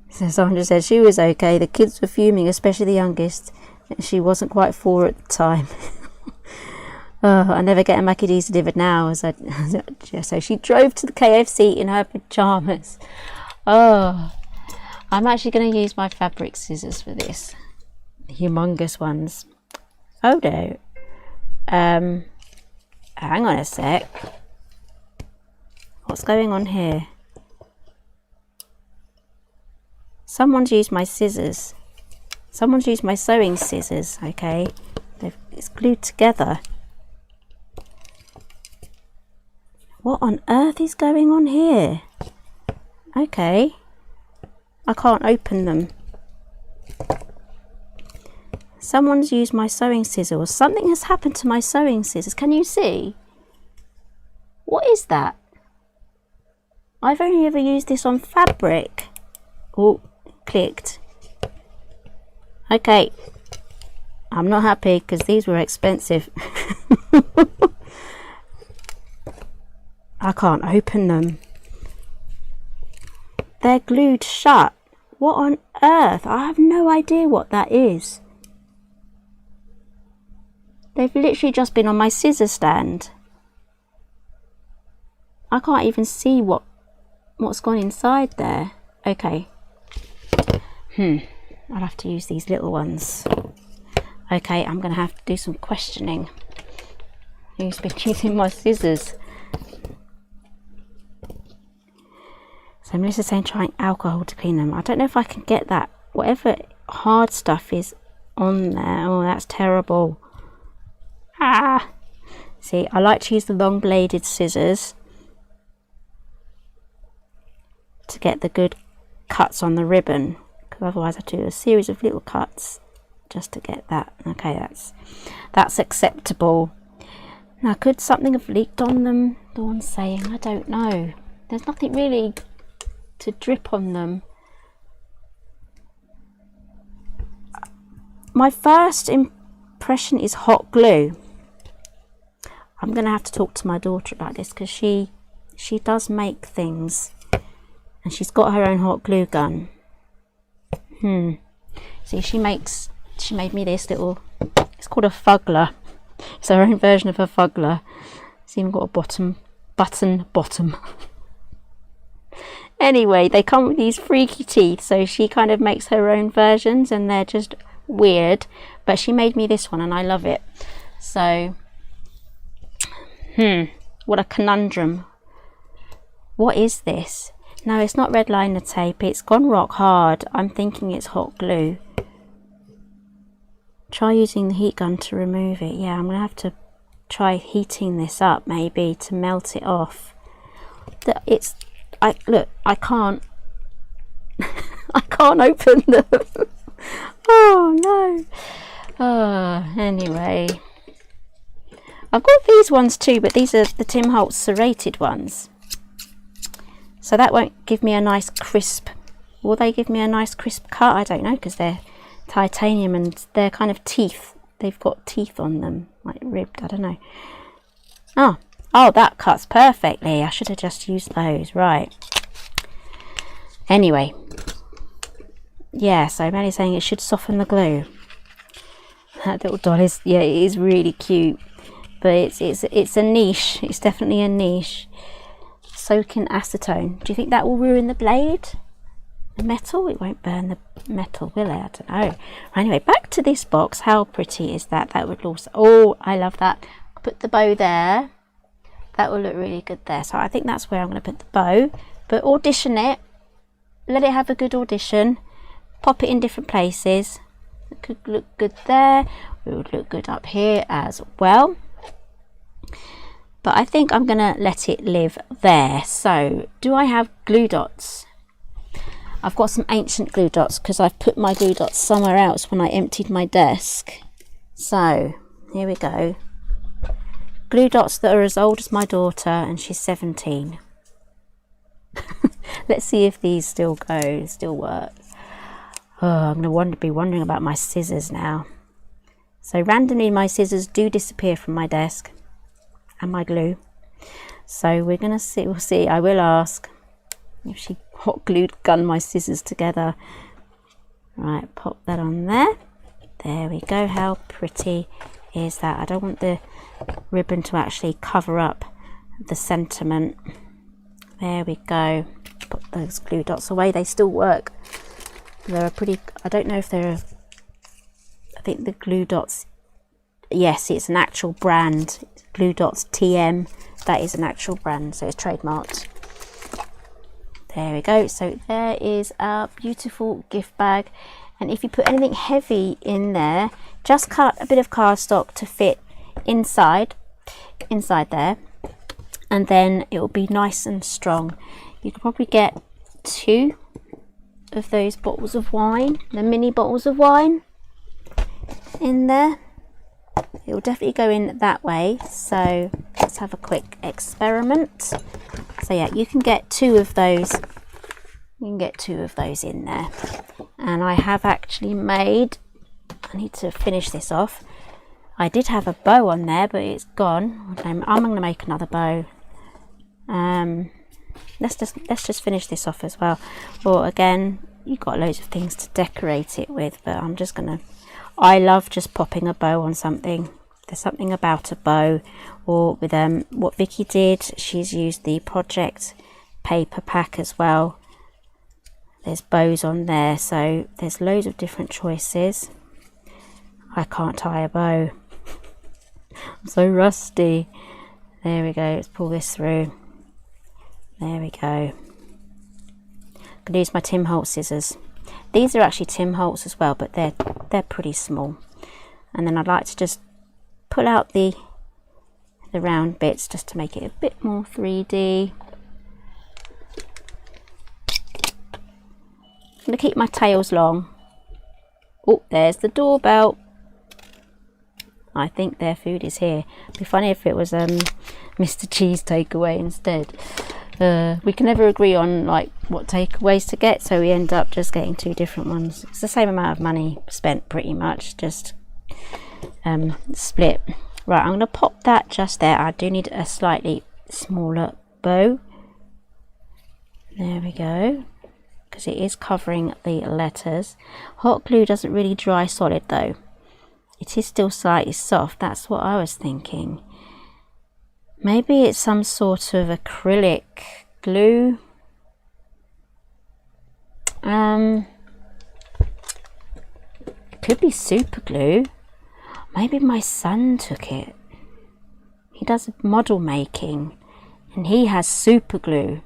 So Sandra said she was okay. The kids were fuming, especially the youngest. She wasn't quite 4 at the time. Oh, I never get a Mackie D's delivered now. So she drove to the KFC in her pyjamas. Oh, I'm actually going to use my fabric scissors for this. Humongous ones. Oh no. Hang on a sec. What's going on here? Someone's used my scissors. Someone's used my sewing scissors, okay? It's glued together. What on earth is going on here? Okay. I can't open them. Someone's used my sewing scissors. Something has happened to my sewing scissors. Can you see? What is that? I've only ever used this on fabric. Oh, clicked. Okay. I'm not happy because these were expensive. I can't open them. They're glued shut. What on earth? I have no idea what that is. They've literally just been on my scissor stand. I can't even see what's gone inside there. Okay. I'll have to use these little ones. Okay, I'm going to have to do some questioning. Who's been using my scissors? So Melissa's saying trying alcohol to clean them. I don't know if I can get that. Whatever hard stuff is on there. Oh, that's terrible. Ah! See, I like to use the long bladed scissors to get the good cuts on the ribbon, because otherwise I do a series of little cuts just to get that. Okay, that's acceptable. Now, could something have leaked on them? Dawn's saying, I don't know. There's nothing really to drip on them. My first impression is hot glue. I'm going to have to talk to my daughter about this, because she does make things, and she's got her own hot glue gun. See, she made me this little, it's called a fuggler. It's her own version of a fuggler. It's even got a button. Anyway, they come with these freaky teeth, so she kind of makes her own versions, and they're just weird, but she made me this one and I love it. So what a conundrum. What is this? No, it's not red liner tape. It's gone rock hard. I'm thinking it's hot glue. Try using the heat gun to remove it. Yeah, I'm gonna have to try heating this up maybe to melt it off. Look, I can't I can't open them. Oh no. Oh, anyway, I've got these ones too, but these are the Tim Holtz serrated ones, so that won't give me a nice crisp. Will they give me a nice crisp cut? I don't know, because they're titanium and they're kind of teeth. They've got teeth on them, like ribbed. I don't know. Oh, that cuts perfectly. I should have just used those. Right. Anyway, yeah, so Maddie's saying it should soften the glue. That little doll is, yeah, it is really cute, but it's a niche. It's definitely a niche. Soak in acetone. Do you think that will ruin the blade? The metal? It won't burn the metal, will it? I don't know. Anyway, back to this box. How pretty is that? That would also, oh, I love that. Put the bow there. That will look really good there. So I think that's where I'm going to put the bow. But audition it. Let it have a good audition. Pop it in different places. It could look good there. It would look good up here as well. But I think I'm going to let it live there. So do I have glue dots? I've got some ancient glue dots because I've put my glue dots somewhere else when I emptied my desk. So here we go. Glue dots that are as old as my daughter, and she's 17. Let's see if these still go, still work. Oh, I'm going to be wondering about my scissors now. So randomly my scissors do disappear from my desk, and my glue. So we're going to see, we'll see. I will ask if she hot glued gun my scissors together. Right, pop that on there. There we go. How pretty is that? I don't want the ribbon to actually cover up the sentiment. There we go. Put those glue dots away. They still work. They're a pretty, I don't know if they're, I think the glue dots, yes, it's an actual brand. Glue dots TM, that is an actual brand, so it's trademarked. There we go. So there is our beautiful gift bag. And if you put anything heavy in there, just cut a bit of cardstock to fit inside there, and then it will be nice and strong. You could probably get 2 of those bottles of wine, the mini bottles of wine in there. It will definitely go in that way. So let's have a quick experiment. So yeah, you can get 2 of those. You can get 2 of those in there. And I have actually made, I need to finish this off. I did have a bow on there, but it's gone. I'm going to make another bow. Let's just finish this off as well. Well, again, you've got loads of things to decorate it with, but I'm just gonna, I love just popping a bow on something. There's something about a bow. Or with what Vicky did, she's used the project paper pack as well. There's bows on there, so there's loads of different choices. I can't tie a bow. I'm so rusty. There we go. Let's pull this through. There we go. I'm going to use my Tim Holtz scissors. These are actually Tim Holtz as well, but they're pretty small. And then I'd like to just pull out the round bits just to make it a bit more 3D. I'm going to keep my tails long. Oh, there's the doorbell. I think their food is here. It'd be funny if it was Mr. Cheese takeaway instead. We can never agree on like what takeaways to get, so we end up just getting 2 different ones. It's the same amount of money spent pretty much, just split. Right, I'm going to pop that just there. I do need a slightly smaller bow. There we go, because it is covering the letters. Hot glue doesn't really dry solid though. It is still slightly soft. That's what I was thinking. Maybe it's some sort of acrylic glue. It could be super glue. Maybe my son took it. He does model making and he has super glue.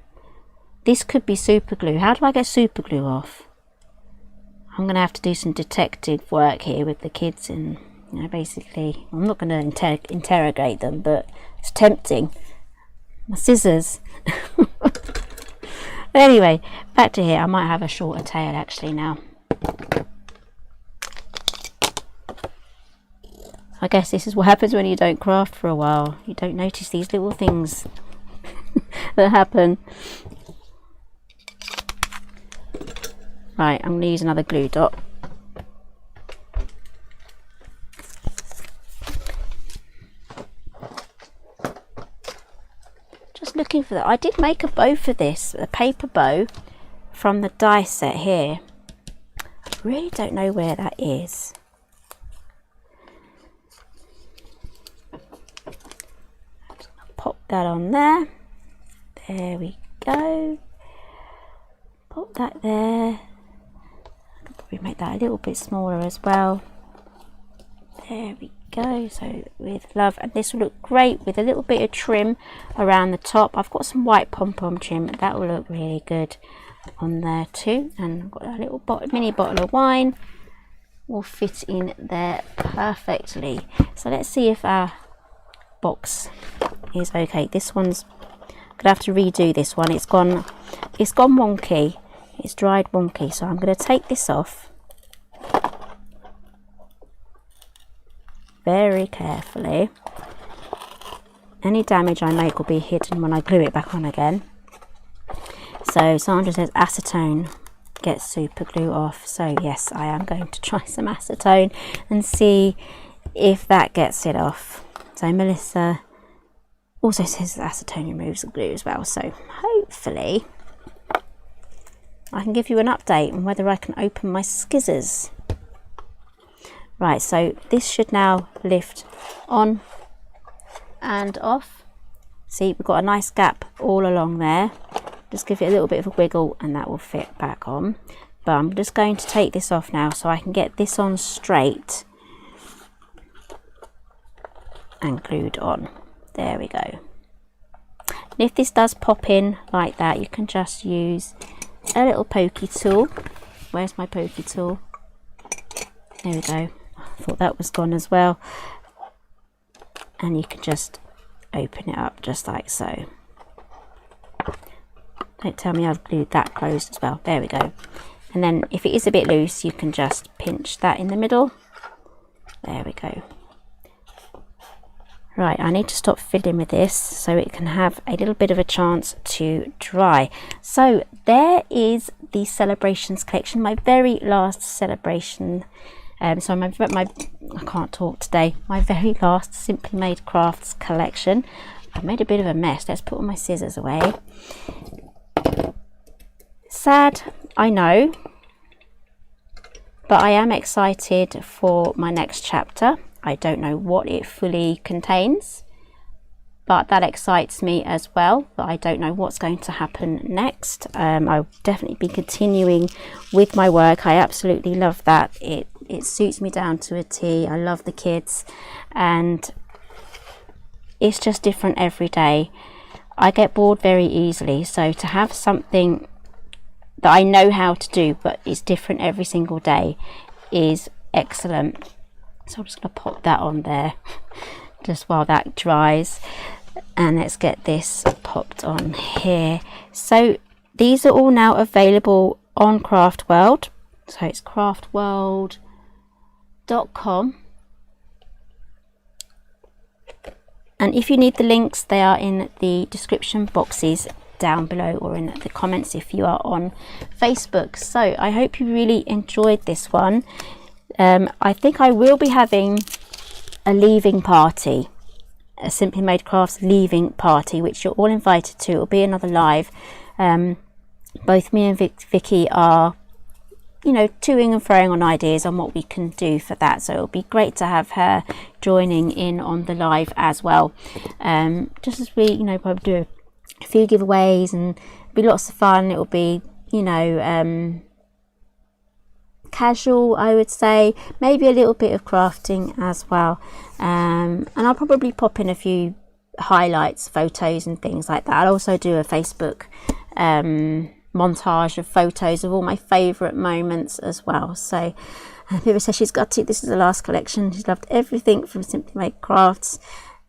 This could be super glue. How do I get super glue off? I'm going to have to do some detective work here with the kids, and you know, basically I'm not going to interrogate them, but it's tempting. My scissors. Anyway, back to here. I might have a shorter tail actually now. I guess this is what happens when you don't craft for a while. You don't notice these little things that happen. Right, I'm going to use another glue dot. Just looking for that. I did make a bow for this, a paper bow from the die set here. I really don't know where that is. Pop that on there. There we go. Pop that there. I could probably make that a little bit smaller as well. There we go. So with love, and this will look great with a little bit of trim around the top. I've got some white pom-pom trim, and that will look really good on there too. And I've got a little mini bottle of wine. Will fit in there perfectly. So let's see if our box is okay. This one's gonna have to redo this one. It's gone wonky. It's dried wonky, so I'm going to take this off very carefully. Any damage I make will be hidden when I glue it back on again. So Sandra says acetone. get super glue off. So yes, I am going to try some acetone and see if that gets it off. So Melissa also says that acetone removes the glue as well, so hopefully I can give you an update on whether I can open my skizzers. Right, so this should now lift on and off. See, we've got a nice gap all along there. Just give it a little bit of a wiggle and that will fit back on. But I'm just going to take this off now so I can get this on straight and glued on. There we go. And if this does pop in like that, you can just use a little pokey tool. Where's my pokey tool? There we go. I thought that was gone as well. And you can just open it up just like so. Don't tell me I've glued that closed as well. There we go. And then if it is a bit loose, you can just pinch that in the middle. There we go. Right, I need to stop fiddling with this so it can have a little bit of a chance to dry. So there is the Celebrations collection, my very last celebration. So I can't talk today. My very last Simply Made Crafts collection. I've made a bit of a mess. Let's put all my scissors away. Sad, I know, but I am excited for my next chapter. I don't know what it fully contains, but that excites me as well. But I don't know what's going to happen next. I'll definitely be continuing with my work. I absolutely love that. It suits me down to a T. I love the kids and it's just different every day. I get bored very easily, so to have something that I know how to do but it's different every single day is excellent. So I'm just going to pop that on there just while that dries, and let's get this popped on here. So these are all now available on Craft World, so it's craftworld.com, and if you need the links, they are in the description boxes down below or in the comments if you are on Facebook. So I hope you really enjoyed this one. I think I will be having a leaving party, a Simply Made Crafts leaving party, which you're all invited to. It'll be another live. Both me and Vicky are, you know, toing and froing on ideas on what we can do for that. So it'll be great to have her joining in on the live as well. Just as we, you know, probably do a few giveaways and it'll be lots of fun. It'll be, you know, casual, I would say, maybe a little bit of crafting as well, and I'll probably pop in a few highlights, photos and things like that. I'll also do a Facebook montage of photos of all my favourite moments as well. So Pippa says she's got it. This is the last collection. She's loved everything from Simply Made Crafts.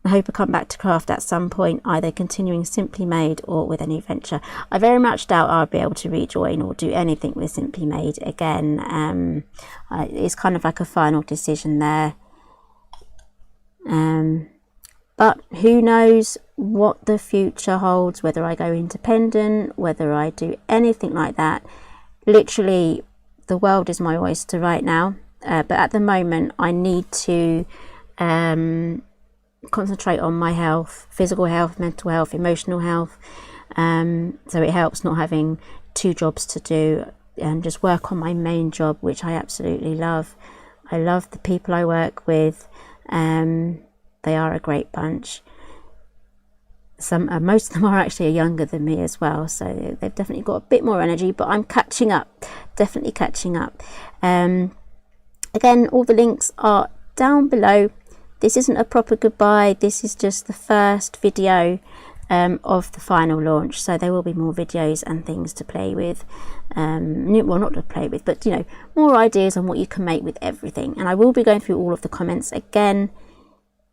I hope I come back to craft at some point, either continuing Simply Made or with a new venture. I very much doubt I'll be able to rejoin or do anything with Simply Made again. It's kind of like a final decision there. But who knows what the future holds, whether I go independent, whether I do anything like that. Literally, the world is my oyster right now. But at the moment, I need to concentrate on my health, physical health, mental health, emotional health, so it helps not having two jobs to do and just work on my main job, which I absolutely love. I love the people I work with. They are a great bunch. Most of them are actually younger than me as well, so they've definitely got a bit more energy, but I'm catching up, definitely catching up. Again, all the links are down below. This isn't a proper goodbye, this is just the first video of the final launch, so there will be more videos and things to play with. Well, not to play with, but you know, more ideas on what you can make with everything. And I will be going through all of the comments again,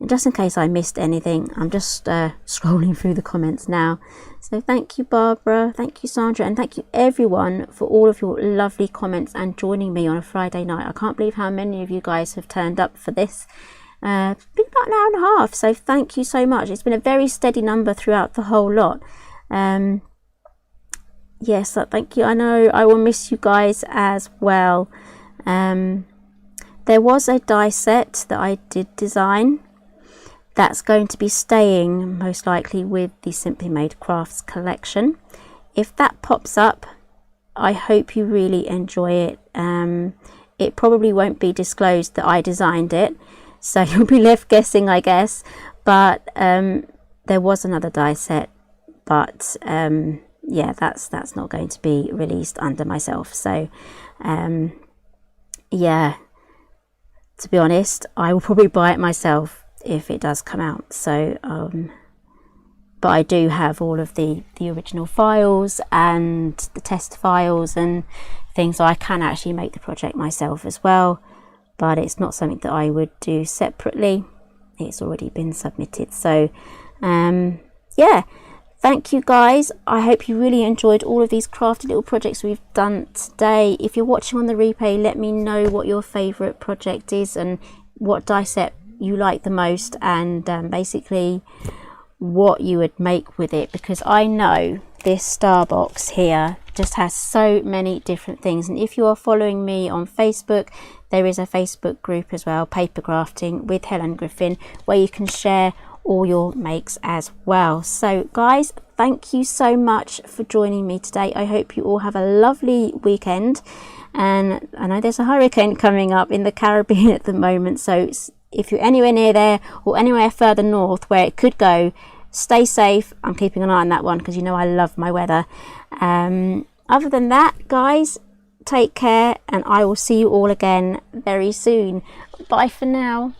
just in case I missed anything. I'm just scrolling through the comments now. So thank you, Barbara, thank you, Sandra, and thank you everyone for all of your lovely comments and joining me on a Friday night. I can't believe how many of you guys have turned up for this. It's been about an hour and a half, so thank you so much. It's been a very steady number throughout the whole lot. yes, thank you. I know I will miss you guys as well. There was a die set that I did design that's going to be staying most likely with the Simply Made Crafts collection. If that pops up, I hope you really enjoy it. It probably won't be disclosed that I designed it, so you'll be left guessing, I guess. But there was another die set, but yeah, that's not going to be released under myself. So yeah, to be honest, I will probably buy it myself if it does come out. So but I do have all of the original files and the test files and things, so I can actually make the project myself as well, but it's not something that I would do separately. It's already been submitted. So yeah, thank you guys. I hope you really enjoyed all of these crafty little projects we've done today. If you're watching on the replay, let me know what your favorite project is and what die set you like the most, and basically what you would make with it, because I know this star box here just has so many different things. And if you are following me on Facebook, there is a Facebook group as well, Paper Crafting with Helen Griffin, where you can share all your makes as well. So guys, thank you so much for joining me today. I hope you all have a lovely weekend, and I know there's a hurricane coming up in the Caribbean at the moment, so if you're anywhere near there or anywhere further north where it could go, stay safe. I'm keeping an eye on that one because you know I love my weather. Other than that, guys, take care, and I will see you all again very soon. Bye for now.